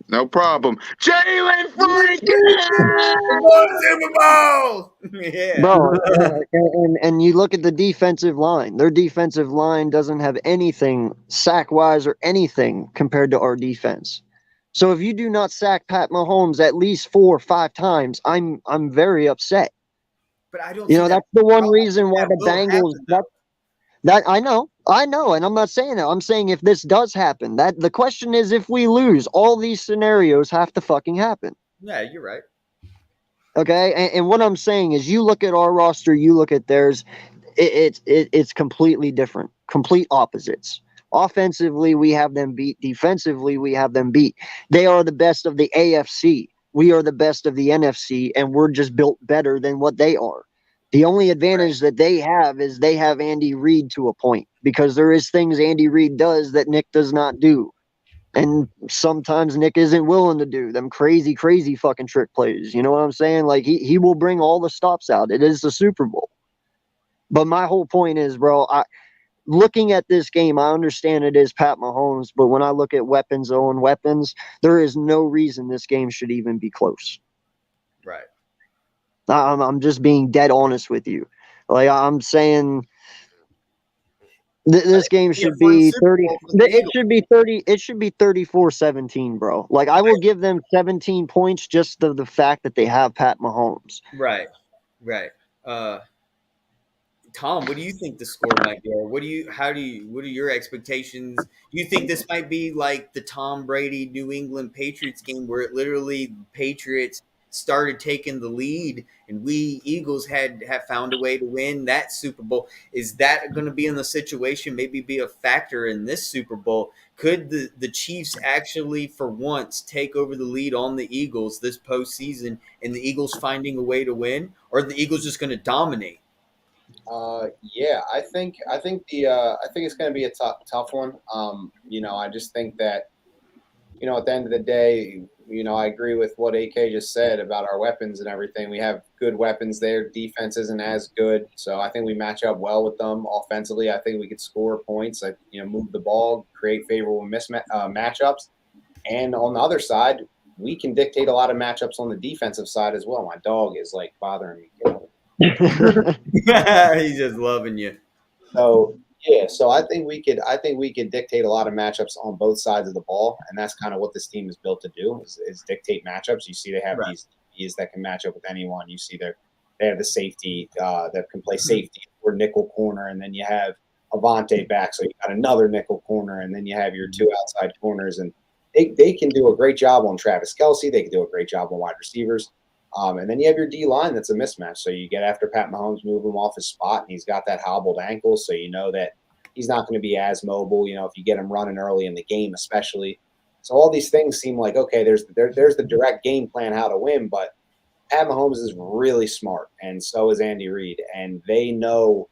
No problem. Jalen Franklin! Super Bowl! Yeah. Bro, and you look at the defensive line. Their defensive line doesn't have anything sack-wise or anything compared to our defense. So if you do not sack Pat Mahomes at least 4 or 5 times, I'm very upset. But I don't. That's the one reason why the Bengals. That I know, and I'm not saying that. I'm saying if this does happen, that the question is if we lose, all these scenarios have to fucking happen. Yeah, you're right. Okay, and what I'm saying is, you look at our roster, you look at theirs, it's completely different, complete opposites. Offensively, we have them beat. Defensively, we have them beat. They are the best of the AFC. we are the best of the NFC, and we're just built better than what they are. The only advantage that they have is they have Andy Reid to a point, because there is things Andy Reid does that Nick does not do. And sometimes Nick isn't willing to do them crazy fucking trick plays. You know what I'm saying? Like, he will bring all the stops out. It is the Super Bowl. But my whole point is, bro, looking at this game, I understand it is Pat Mahomes, but when I look at weapons on weapons, there is no reason this game should even be close. Right. I'm just being dead honest with you. Like, I'm saying this game should be 30. It should be 30. It should be 34-17, bro. Like, I will give them 17 points just the fact that they have Pat Mahomes. Right. Tom, what do you think the score might be? Or what are your expectations? Do you think this might be like the Tom Brady New England Patriots game, where it literally Patriots started taking the lead and we Eagles have found a way to win that Super Bowl? Is that going to be in the situation, maybe be a factor in this Super Bowl? Could the Chiefs actually for once take over the lead on the Eagles this postseason, and the Eagles finding a way to win, or are the Eagles just going to dominate? Yeah, I think it's going to be a tough one. I just think that, at the end of the day, I agree with what AK just said about our weapons and everything. We have good weapons there. Defense isn't as good, so I think we match up well with them offensively. I think we could score points, move the ball, create favorable matchups, and on the other side, we can dictate a lot of matchups on the defensive side as well. My dog is like bothering me. He's just loving you. So yeah, so I think we could dictate a lot of matchups on both sides of the ball, and that's kind of what this team is built to do is dictate matchups. You see, they have these DBs that can match up with anyone. You see, they have the safety that can play safety or nickel corner, and then you have Avante back, so you got another nickel corner, and then you have your two outside corners, and they can do a great job on Travis Kelce. They can do a great job on wide receivers. And then you have your D-line that's a mismatch. So you get after Pat Mahomes, move him off his spot, and he's got that hobbled ankle, so you know that he's not going to be as mobile, if you get him running early in the game especially. So all these things seem like, okay, there's the direct game plan how to win, but Pat Mahomes is really smart, and so is Andy Reid, and they know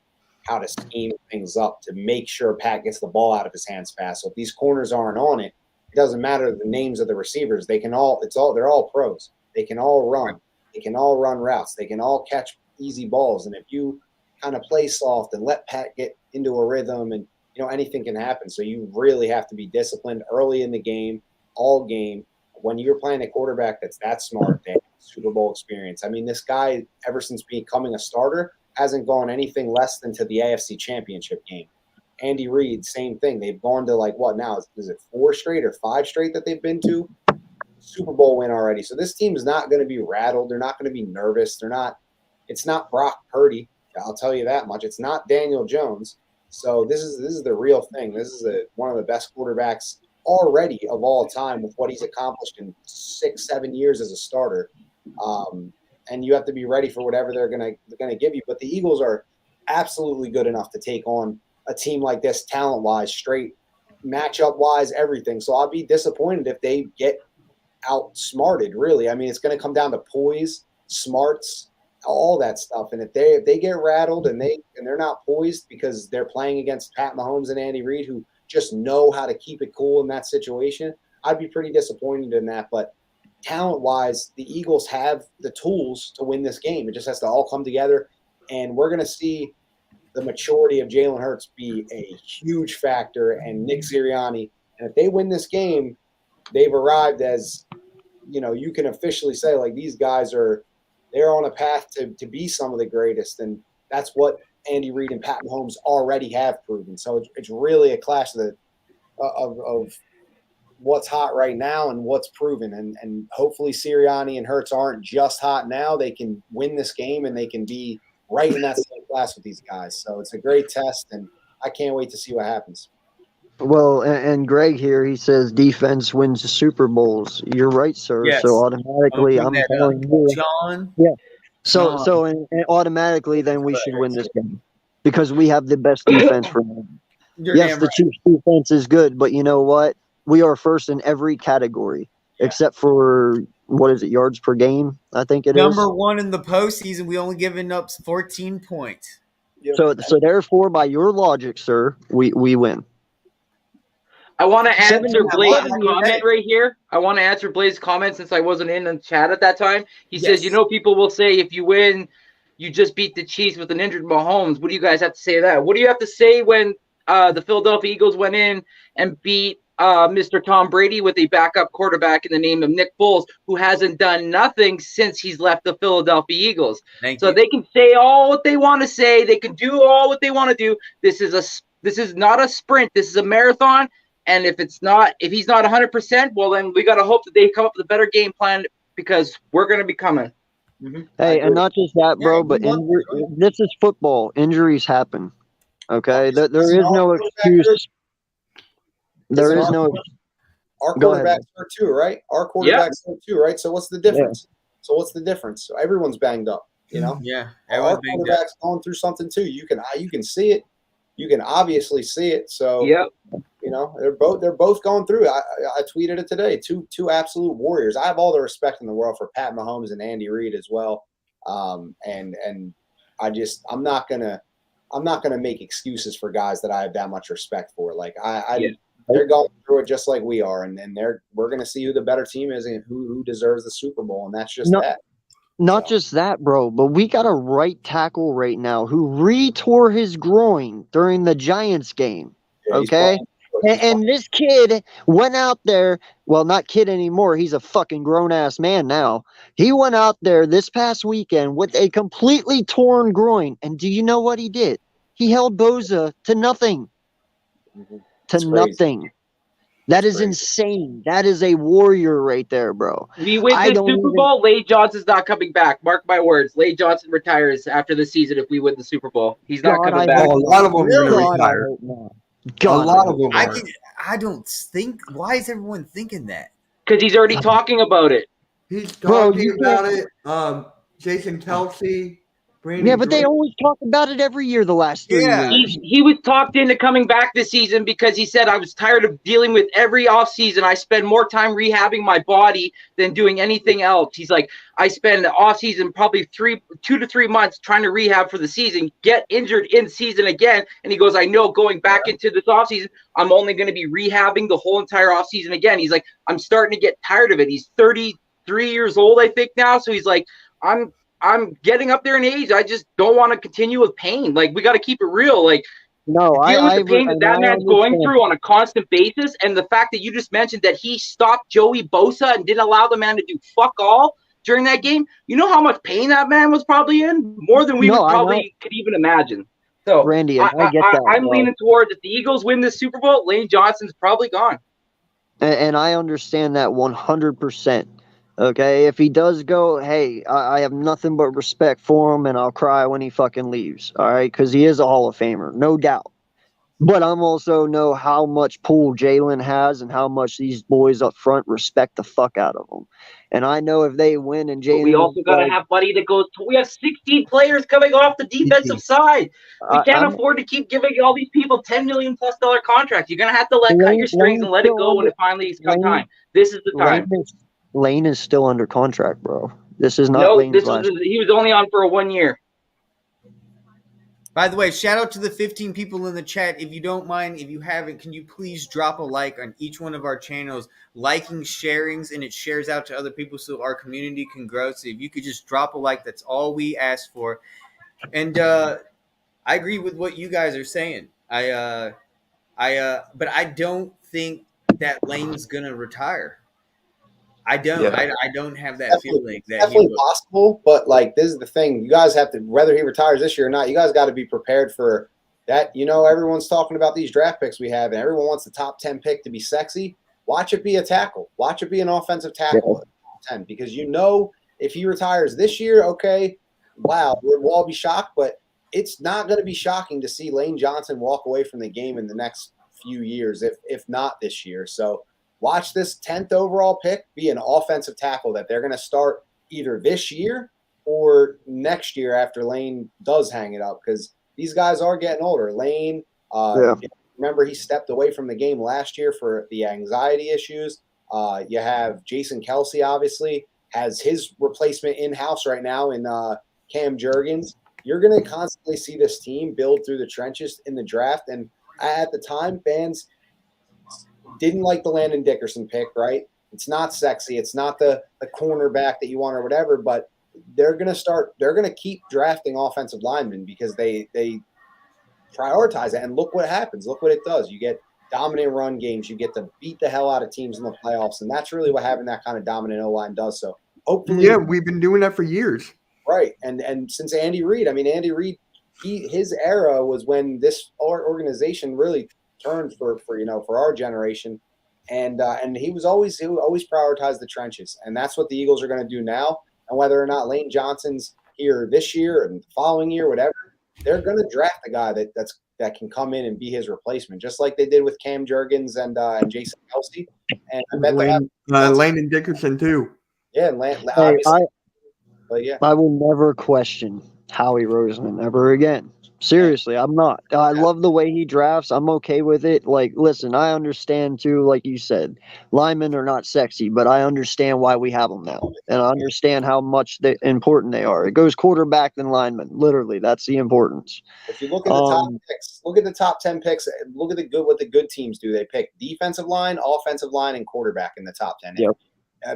how to scheme things up to make sure Pat gets the ball out of his hands fast. So if these corners aren't on it, it doesn't matter the names of the receivers. They're all pros. They can all run. They can all run routes. They can all catch easy balls. And if you kind of play soft and let Pat get into a rhythm, and anything can happen. So you really have to be disciplined early in the game, all game. When you're playing a quarterback that's that smart, they have Super Bowl experience. I mean, this guy, ever since becoming a starter, hasn't gone anything less than to the AFC Championship game. Andy Reid, same thing. They've gone to what now? Is it 4 straight or 5 straight that they've been to? Super Bowl win already. So this team is not going to be rattled. They're not going to be nervous. It's not Brock Purdy. I'll tell you that much. It's not Daniel Jones. So this is the real thing. This is one of the best quarterbacks already of all time with what he's accomplished in 6-7 years as a starter. And you have to be ready for whatever they're going to give you. But the Eagles are absolutely good enough to take on a team like this, talent-wise, straight matchup-wise, everything. So I'll be disappointed if they get outsmarted, really. I mean, it's going to come down to poise, smarts, all that stuff. And if they get rattled and they're not poised because they're playing against Pat Mahomes and Andy Reid, who just know how to keep it cool in that situation, I'd be pretty disappointed in that. But talent-wise, the Eagles have the tools to win this game. It just has to all come together, and we're going to see the maturity of Jalen Hurts be a huge factor, and Nick Sirianni. And if they win this game, they've arrived as, you can officially say, like, these guys they're on a path to be some of the greatest. And that's what Andy Reid and Pat Mahomes already have proven. So it's really a clash of what's hot right now and what's proven. And hopefully Sirianni and Hurts aren't just hot now. They can win this game, and they can be right in that same class with these guys. So it's a great test, and I can't wait to see what happens. Well, and Greg here, he says defense wins the Super Bowls. You're right, sir. Yes. So automatically, I'm telling you, John. Yeah. So and automatically, then we should win this game because we have the best defense for them. Yes, the Chiefs' defense is good, but you know what? We are first in every category. except for what is it, yards per game? I think it is. Number one in the postseason. We only given up 14 points. So therefore, by your logic, sir, we win. I want to Seven answer to Blaze's one. comment right here. I want to answer Blaze's comment since I wasn't in the chat at that time. He says, you know, people will say if you win, you just beat the Chiefs with an injured Mahomes. What do you guys have to say to that? What do you have to say when the Philadelphia Eagles went in and beat Mr. Tom Brady with a backup quarterback in the name of Nick Foles, who hasn't done nothing since he's left the Philadelphia Eagles? Thank So you. they can say all what they want to say. They can do all what they want to do. This is not a sprint. This is a marathon. And if he's not 100%, well, then we got to hope that they come up with a better game plan because we're going to be coming. Mm-hmm. Hey, and not just that, bro, but this is football. Injuries happen. Okay, there is no excuse. There is no. Our Go ahead. quarterbacks hurt too, right? Our quarterbacks hurt too, right? So what's the difference? So everyone's banged up, you know. Yeah, Our everyone's banged up. quarterback's going through something too. You can see it. You can obviously see it. So Yep. you know they're both going through it. I tweeted it today. Two absolute warriors. I have all the respect in the world for Pat Mahomes and Andy Reid as well. And I'm not gonna make excuses for guys that I have that much respect for. Like they're going through it just like we are, and then we're gonna see who the better team is and who deserves the Super Bowl, and that's just that. Not just that, bro, but we got a right tackle right now who re-tore his groin during the Giants game. Okay? And this kid went out there, well, not kid anymore. He's a fucking grown-ass man now. He went out there this past weekend with a completely torn groin. And do you know what he did? He held Bosa to nothing. It's To crazy. nothing. That is insane. That is a warrior right there, bro. We win the Super Bowl. Lane Johnson's not coming back. Mark my words. Lane Johnson retires after the season if we win the Super Bowl. He's not coming back. Oh, a lot of them are going to retire. A lot of them are. I don't think. Why is everyone thinking that? Because he's already talking about it. He's Bro, talking about it. Jason Kelsey. Yeah, but they always talk about it every year the last 3 years. He was talked into coming back this season because he said, I was tired of dealing with every offseason. I spend more time rehabbing my body than doing anything else. He's like, I spend the offseason probably 2 to 3 months trying to rehab for the season, get injured in season again. And he goes, I know going back into this offseason, I'm only going to be rehabbing the whole entire offseason again. He's like, I'm starting to get tired of it. He's 33 years old, I think now. So he's like, I'm getting up there in age. I just don't want to continue with pain. Like, we got to keep it real. Like, dealing with the pain that man's going through on a constant basis, and the fact that you just mentioned that he stopped Joey Bosa and didn't allow the man to do fuck all during that game. You know how much pain that man was probably in? More than we could even imagine. So, Randy, I get that. I'm leaning towards if the Eagles win the Super Bowl, Lane Johnson's probably gone. And I understand that 100%. Okay, if he does go, hey, I have nothing but respect for him, and I'll cry when he fucking leaves. All right, because he is a Hall of Famer, no doubt. But I'm also know how much pull Jalen has and how much these boys up front respect the fuck out of him. And I know if they win and Jalen, we also got to have money that goes. We have 16 players coming off the defensive side. We can't afford to keep giving all these people $10 million+ contracts. You're gonna have to cut your strings and let it go when it finally comes time. This is the time. Lane is still under contract, bro. This is not Lane's he was only on for a 1 year. By the way, shout out to the 15 people in the chat. If you don't mind, if you haven't, can you please drop a like on each one of our channels? Liking, sharings, and it shares out to other people so our community can grow. So if you could just drop a like, that's all we ask for. And I agree with what you guys are saying. But I don't think that Lane's gonna retire. I don't. Yeah. I don't have that feeling. That definitely possible, but like this is the thing: you guys have to, whether he retires this year or not, you guys got to be prepared for that. You know, everyone's talking about these draft picks we have, and everyone wants the top 10 pick to be sexy. Watch it be a tackle. Watch it be an offensive tackle at 10, because you know if he retires this year, okay, wow, we'll all be shocked, but it's not going to be shocking to see Lane Johnson walk away from the game in the next few years, if not this year. So. Watch this 10th overall pick be an offensive tackle that they're going to start either this year or next year after Lane does hang it up, because these guys are getting older. Lane, remember he stepped away from the game last year for the anxiety issues. You have Jason Kelsey, obviously, has his replacement in-house right now in Cam Jurgens. You're going to constantly see this team build through the trenches in the draft. And at the time, fans didn't like the Landon Dickerson pick, right? It's not sexy. It's not the cornerback that you want or whatever, but they're going to keep drafting offensive linemen because they prioritize it. And look what happens. Look what it does. You get dominant run games. You get to beat the hell out of teams in the playoffs. And that's really what having that kind of dominant O-line does. So hopefully. Yeah, we've been doing that for years. Right. And since Andy Reid, Andy Reid, his era was when this organization really turned for our generation. And he would always prioritize the trenches. And that's what the Eagles are going to do now. And whether or not Lane Johnson's here this year and the following year, whatever, they're going to draft a guy that can come in and be his replacement, just like they did with Cam Jurgens and Jason Kelsey. And I bet Landon Dickerson too. Yeah, but yeah, I will never question Howie Roseman ever again. Seriously, I'm not. I love the way he drafts. I'm okay with it. Like, listen, I understand too, like you said, linemen are not sexy, but I understand why we have them now. And I understand how much important they are. It goes quarterback then lineman. Literally, that's the importance. If you look at the top picks, look at the top 10 picks, look at what the good teams do. They pick defensive line, offensive line, and quarterback in the top 10. Yep.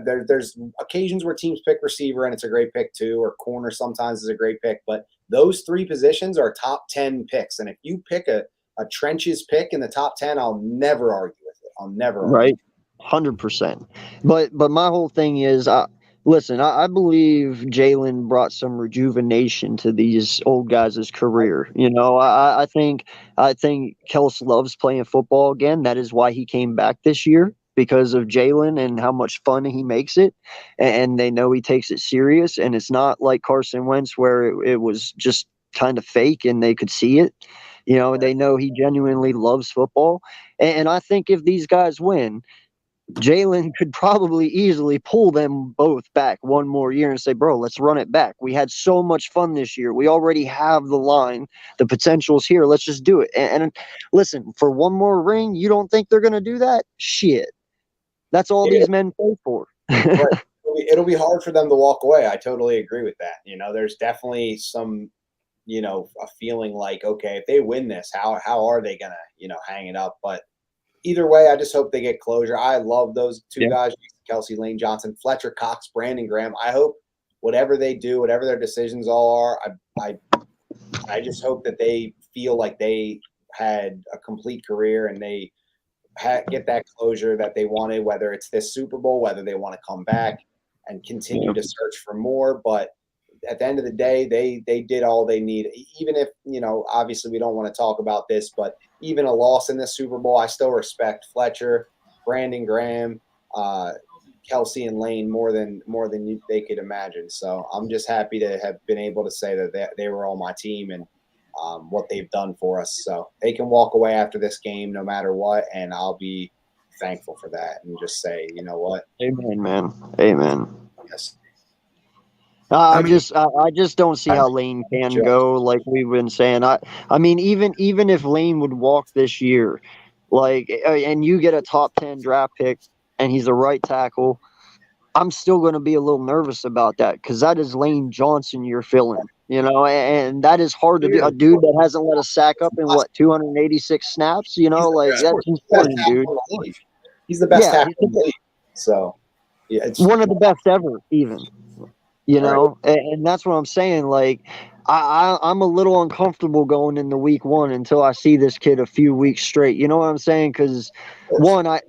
There's occasions where teams pick receiver, and it's a great pick too, or corner sometimes is a great pick. But those three positions are top 10 picks. And if you pick a trenches pick in the top 10, I'll never argue with it. I'll never argue. Right, 100%. But my whole thing is, listen, I believe Jalen brought some rejuvenation to these old guys' career. You know, I think Kels loves playing football again. That is why he came back this year, because of Jalen and how much fun he makes it. And they know he takes it serious. And it's not like Carson Wentz where it was just kind of fake and they could see it. You know, they know he genuinely loves football. And I think if these guys win, Jalen could probably easily pull them both back one more year and say, bro, let's run it back. We had so much fun this year. We already have the line. The potential's here. Let's just do it. And listen, for one more ring, you don't think they're going to do that? Shit. That's all these men play for. Right. It'll be hard for them to walk away. I totally agree with that. You know, there's definitely some, a feeling like, okay, if they win this, how are they going to, hang it up? But either way, I just hope they get closure. I love those two guys, Kelsey, Lane Johnson, Fletcher Cox, Brandon Graham. I hope whatever they do, whatever their decisions all are, I just hope that they feel like they had a complete career and they get that closure that they wanted, whether it's this Super Bowl, whether they want to come back and continue to search for more. But at the end of the day, they did all they need. Even if, obviously we don't want to talk about this, but even a loss in this Super Bowl, I still respect Fletcher, Brandon Graham, Kelsey, and Lane more than they could imagine. So I'm just happy to have been able to say that they were all my team and what they've done for us. So they can walk away after this game no matter what, and I'll be thankful for that and just say, you know what? Amen, man. Amen. Yes. I just don't see how Lane can go, like we've been saying. I mean, even if Lane would walk this year, like, and you get a top 10 draft pick and he's a right tackle, I'm still going to be a little nervous about that because that is Lane Johnson you're filling, and that is hard to do. A dude that hasn't let a sack up in 286 snaps, that's important, dude. He's the best tackle in the league. So, yeah, it's one of the best ever, even. And that's what I'm saying. Like, I'm a little uncomfortable going into week one until I see this kid a few weeks straight. You know what I'm saying? Because one, I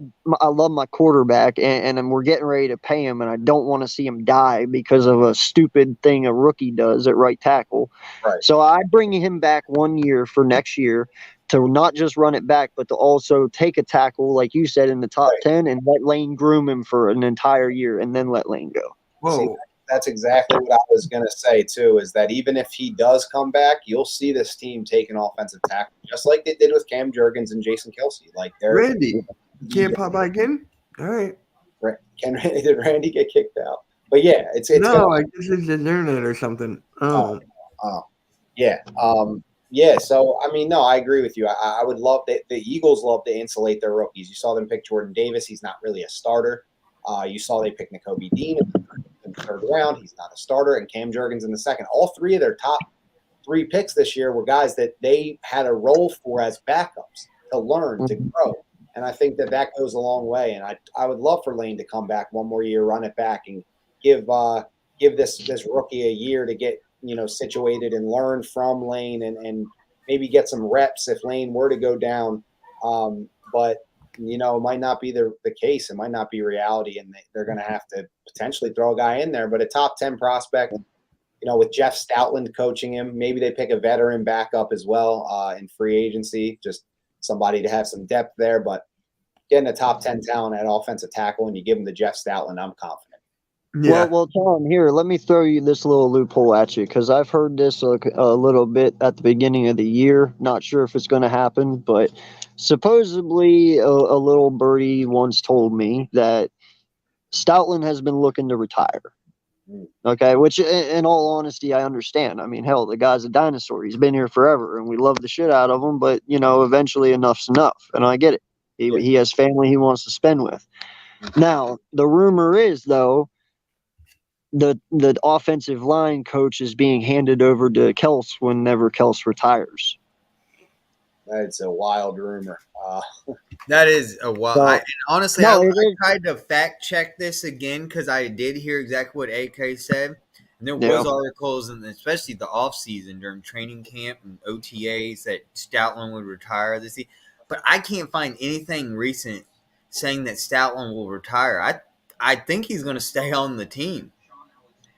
love my quarterback, and we're getting ready to pay him, and I don't want to see him die because of a stupid thing a rookie does at right tackle. Right. So I bring him back 1 year for next year to not just run it back, but to also take a tackle, like you said, in the top 10 and let Lane groom him for an entire year and then let Lane go. Whoa. See, that's exactly what I was going to say, too, is that even if he does come back, you'll see this team take an offensive tackle, just like they did with Cam Jurgens and Jason Kelsey. Like they're Randy, you can't pop back in? All right. Did Randy get kicked out? But yeah, it's no, I guess it's the internet or something. Yeah. Yeah, so, no, I agree with you. I would love – the Eagles love to insulate their rookies. You saw them pick Jordan Davis. He's not really a starter. You saw they picked Nakobe Dean in the third round. He's not a starter, and Cam Jurgens in the second. All three of their top 3 picks this year were guys that they had a role for as backups to learn, to grow. And I think that goes a long way. And I would love for Lane to come back one more year, run it back, and give this rookie a year to get, situated and learn from Lane and maybe get some reps if Lane were to go down. But it might not be the case. It might not be reality, and they're going to have to potentially throw a guy in there. But a top 10 prospect, with Jeff Stoutland coaching him, maybe they pick a veteran backup as well in free agency, just somebody to have some depth there. But getting a top 10 talent at offensive tackle and you give him to Jeff Stoutland, I'm confident. Yeah. Well, Tom, here, let me throw you this little loophole at you, because I've heard this a little bit at the beginning of the year. Not sure if it's going to happen, but supposedly a little birdie once told me that Stoutland has been looking to retire. Okay, which in all honesty, I understand. I mean, hell, the guy's a dinosaur. He's been here forever, and we love the shit out of him, but, eventually enough's enough, and I get it. He has family he wants to spend with. Now, the rumor is, though, the offensive line coach is being handed over to Kels whenever Kels retires. That's a wild rumor. That is a wild. So- And honestly, No, I it is. tried to fact check this again because I did hear exactly what AK said. And there Yeah. was articles, and especially the offseason during training camp and OTAs, that Stoutland would retire this season. But I can't find anything recent saying that Stoutland will retire. I think he's going to stay on the team.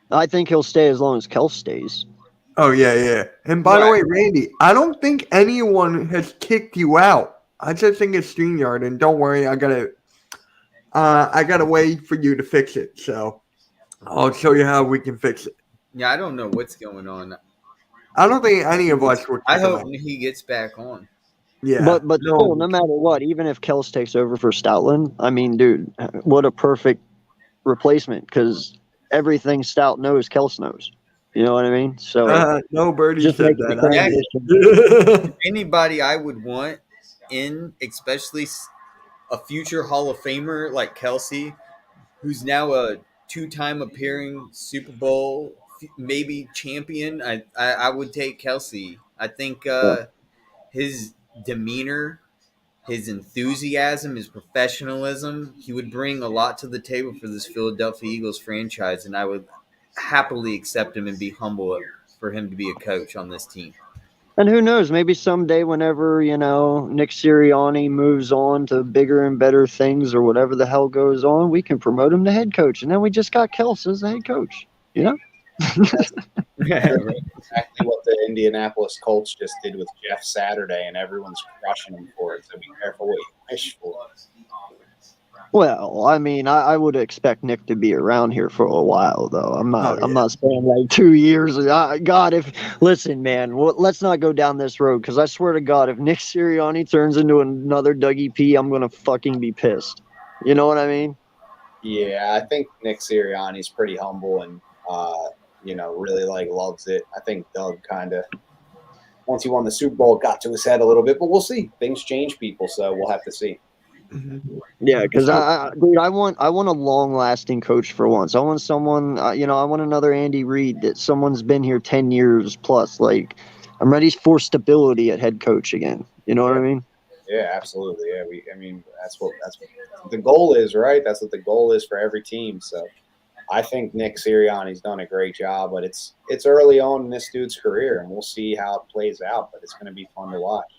I think he'll stay as long as Kels stays. Oh, yeah. And by the Right. way, Randy, I don't think anyone has kicked you out. I just think it's StreamYard, and don't worry, I gotta wait for you to fix it. So I'll show you how we can fix it. Yeah, I don't know what's going on. I don't think any of us were. I kicked hope out. he gets back on. Yeah, But still, no matter what, even if Kels takes over for Stoutland, I mean, dude, what a perfect replacement, because everything Stout knows, Kels knows. You know what I mean? So no birdie just said make the that. transition. Anybody I would want in, especially a future Hall of Famer like Kelsey, who's now a 2-time appearing Super Bowl maybe champion, I would take Kelsey. I think his demeanor, his enthusiasm, his professionalism, he would bring a lot to the table for this Philadelphia Eagles franchise, and I would happily accept him and be humble for him to be a coach on this team. And who knows, maybe someday whenever, Nick Sirianni moves on to bigger and better things or whatever the hell goes on, we can promote him to head coach. And then we just got Kels as the head coach, Exactly what the Indianapolis Colts just did with Jeff Saturday, and everyone's crushing him for it. So be careful what you wish for. Well, I mean, I would expect Nick to be around here for a while, though. I'm Oh, yeah. not saying like 2 years. God, listen, man, let's not go down this road, because I swear to God, if Nick Sirianni turns into another Dougie P, I'm gonna fucking be pissed. You know what I mean? Yeah, I think Nick Sirianni's pretty humble and really loves it. I think Doug kind of, once he won the Super Bowl, got to his head a little bit, but we'll see. Things change people, so we'll have to see. Yeah, because dude, I want a long-lasting coach for once. I want someone, I want another Andy Reid, that someone's been here 10 years plus. Like, I'm ready for stability at head coach again. You know what I mean? Yeah, absolutely. Yeah, that's what the goal is, right? That's what the goal is for every team. So I think Nick Sirianni's done a great job, but it's early on in this dude's career, and we'll see how it plays out. But it's going to be fun to watch.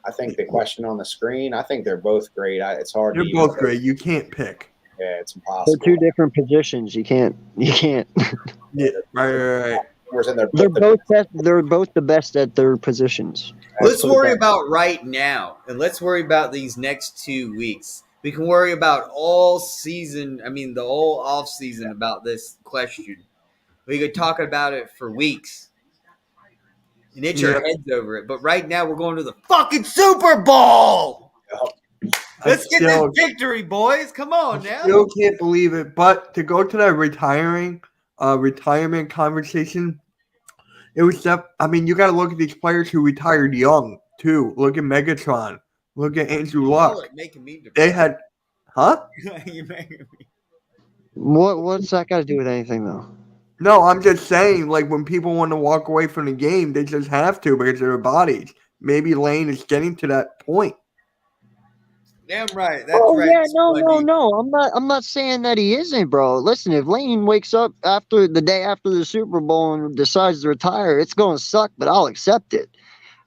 I think the question on the screen, I think they're both great. It's hard. You're both great. You can't pick. Yeah, it's impossible. They're two different positions. You can't. Yeah, right. Whereas in They're both best. They're both the best at their positions. Let's worry about right now, and let's worry about these next 2 weeks. We can worry about all season, the whole off season about this question. We could talk about it for weeks and itch our heads over it. But right now, we're going to the fucking Super Bowl. Let's get this victory, boys. Come on now. Still can't believe it. But to go to that retirement conversation, it was you got to look at these players who retired young too. Look at Megatron. Look at Andrew Luck. Making me They had, huh? You're making me. What's that got to do with anything though? No, I'm just saying, like, when people want to walk away from the game, they just have to because of their bodies. Maybe Lane is getting to that point. Damn right. That's Oh right. yeah, no. Spondy. I'm not saying that he isn't, bro. Listen, if Lane wakes up after the day after the Super Bowl and decides to retire, it's gonna suck, but I'll accept it.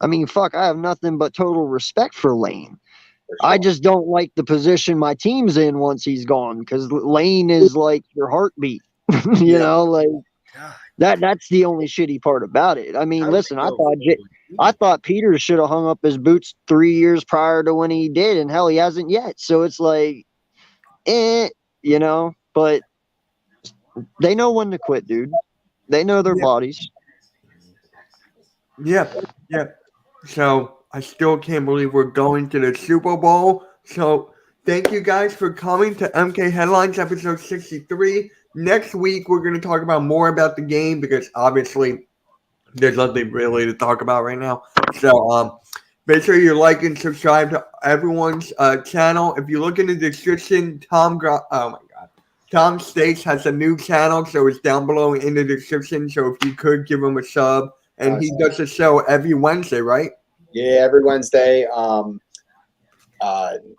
I mean, fuck, I have nothing but total respect for Lane. For I sure. just don't like the position my team's in once he's gone because Lane is like your heartbeat. you Yeah. know, like God, that's the only shitty part about it. I mean, how do listen, they I go thought forward? I thought Peters should have hung up his boots 3 years prior to when he did, and hell, he hasn't yet. So it's like, you know. But they know when to quit, dude. They know their Yeah. bodies. Yep. So I still can't believe we're going to the Super Bowl. So thank you guys for coming to MK Headlines episode 63. Next week we're going to talk about more about the game because obviously there's nothing really to talk about right now. So make sure you like and subscribe to everyone's channel. If you look in the description, Tom States has a new channel, so it's down below in the description. So if you could give him a sub, and he does a show every Wednesday, right? Yeah, every Wednesday,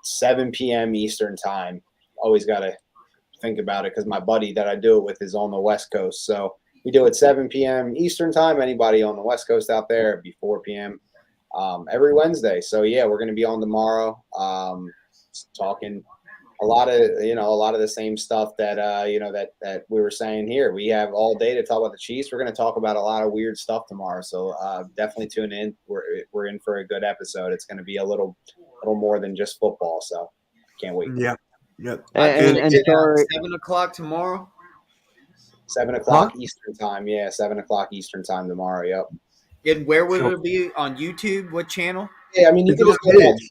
7 p.m. Eastern time. Always got to think about it because my buddy that I do it with is on the West Coast. So we do it 7 p.m. Eastern time. Anybody on the West Coast out there, it'd be 4 p.m. Every Wednesday. So yeah, we're going to be on tomorrow, talking a lot of the same stuff that that we were saying here. We have all day to talk about the Chiefs. We're going to talk about a lot of weird stuff tomorrow. So definitely tune in. We're in for a good episode. It's going to be a little more than just football. So can't wait. Yeah. And sorry, 7 o'clock tomorrow. 7 o'clock Eastern time. Yeah, 7 o'clock Eastern time tomorrow. Yep. And where will it be on YouTube? What channel? Yeah, I mean you It's can just on go to page.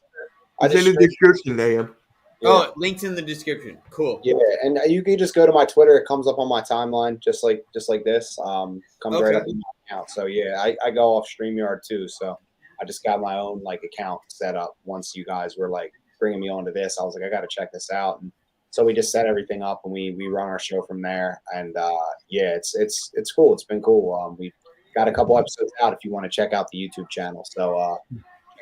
It's in the description, Liam. Yeah. Oh, links in the description. Cool. Yeah, and you can just go to my Twitter. It comes up on my timeline, just like this. Comes right up in my account. So yeah, I go off StreamYard too. So I just got my own account set up. Once you guys were bringing me onto this, I was like, I got to check this out. And so we just set everything up and we run our show from there. And yeah, it's cool. It's been cool. We've got a couple episodes out if you want to check out the YouTube channel. So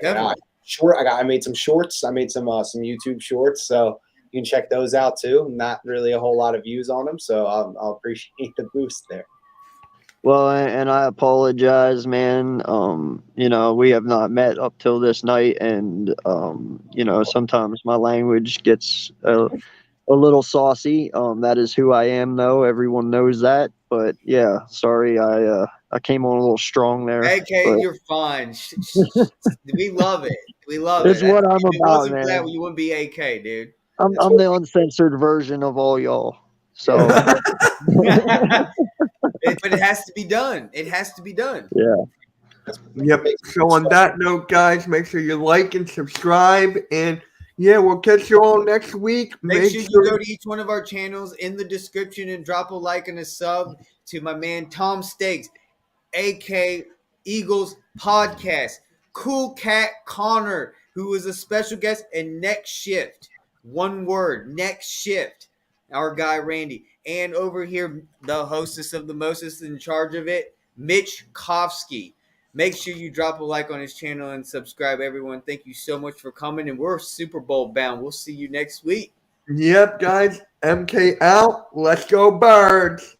I made some shorts. I made some YouTube shorts, so you can check those out too. Not really a whole lot of views on them, so I'll appreciate the boost there. well, and I apologize, man. We have not met up till this night, and sometimes my language gets a little saucy. That is who I am, though. Everyone knows that. But yeah, sorry, I came on a little strong there. AK, but you're fine. We love it. We love it's it. what I'm If it about, wasn't for man. that, you wouldn't be AK, dude. I'm the uncensored version of all y'all. So, But it has to be done. It has to be done. yeah. Yep. So on that note, guys, make sure you like and subscribe, and yeah, we'll catch you all next week. Make sure you go to each one of our channels in the description and drop a like and a sub to my man Tom Stakes, AK Eagles Podcast, Cool Cat Connor, who is a special guest, and Next Shift. One word, Next Shift. Our guy Randy. And over here, the hostess of the mostest in charge of it, Mitch Kofsky. Make sure you drop a like on his channel and subscribe, everyone. Thank you so much for coming. And we're Super Bowl bound. We'll see you next week. Yep, guys. MK out. Let's go, Birds.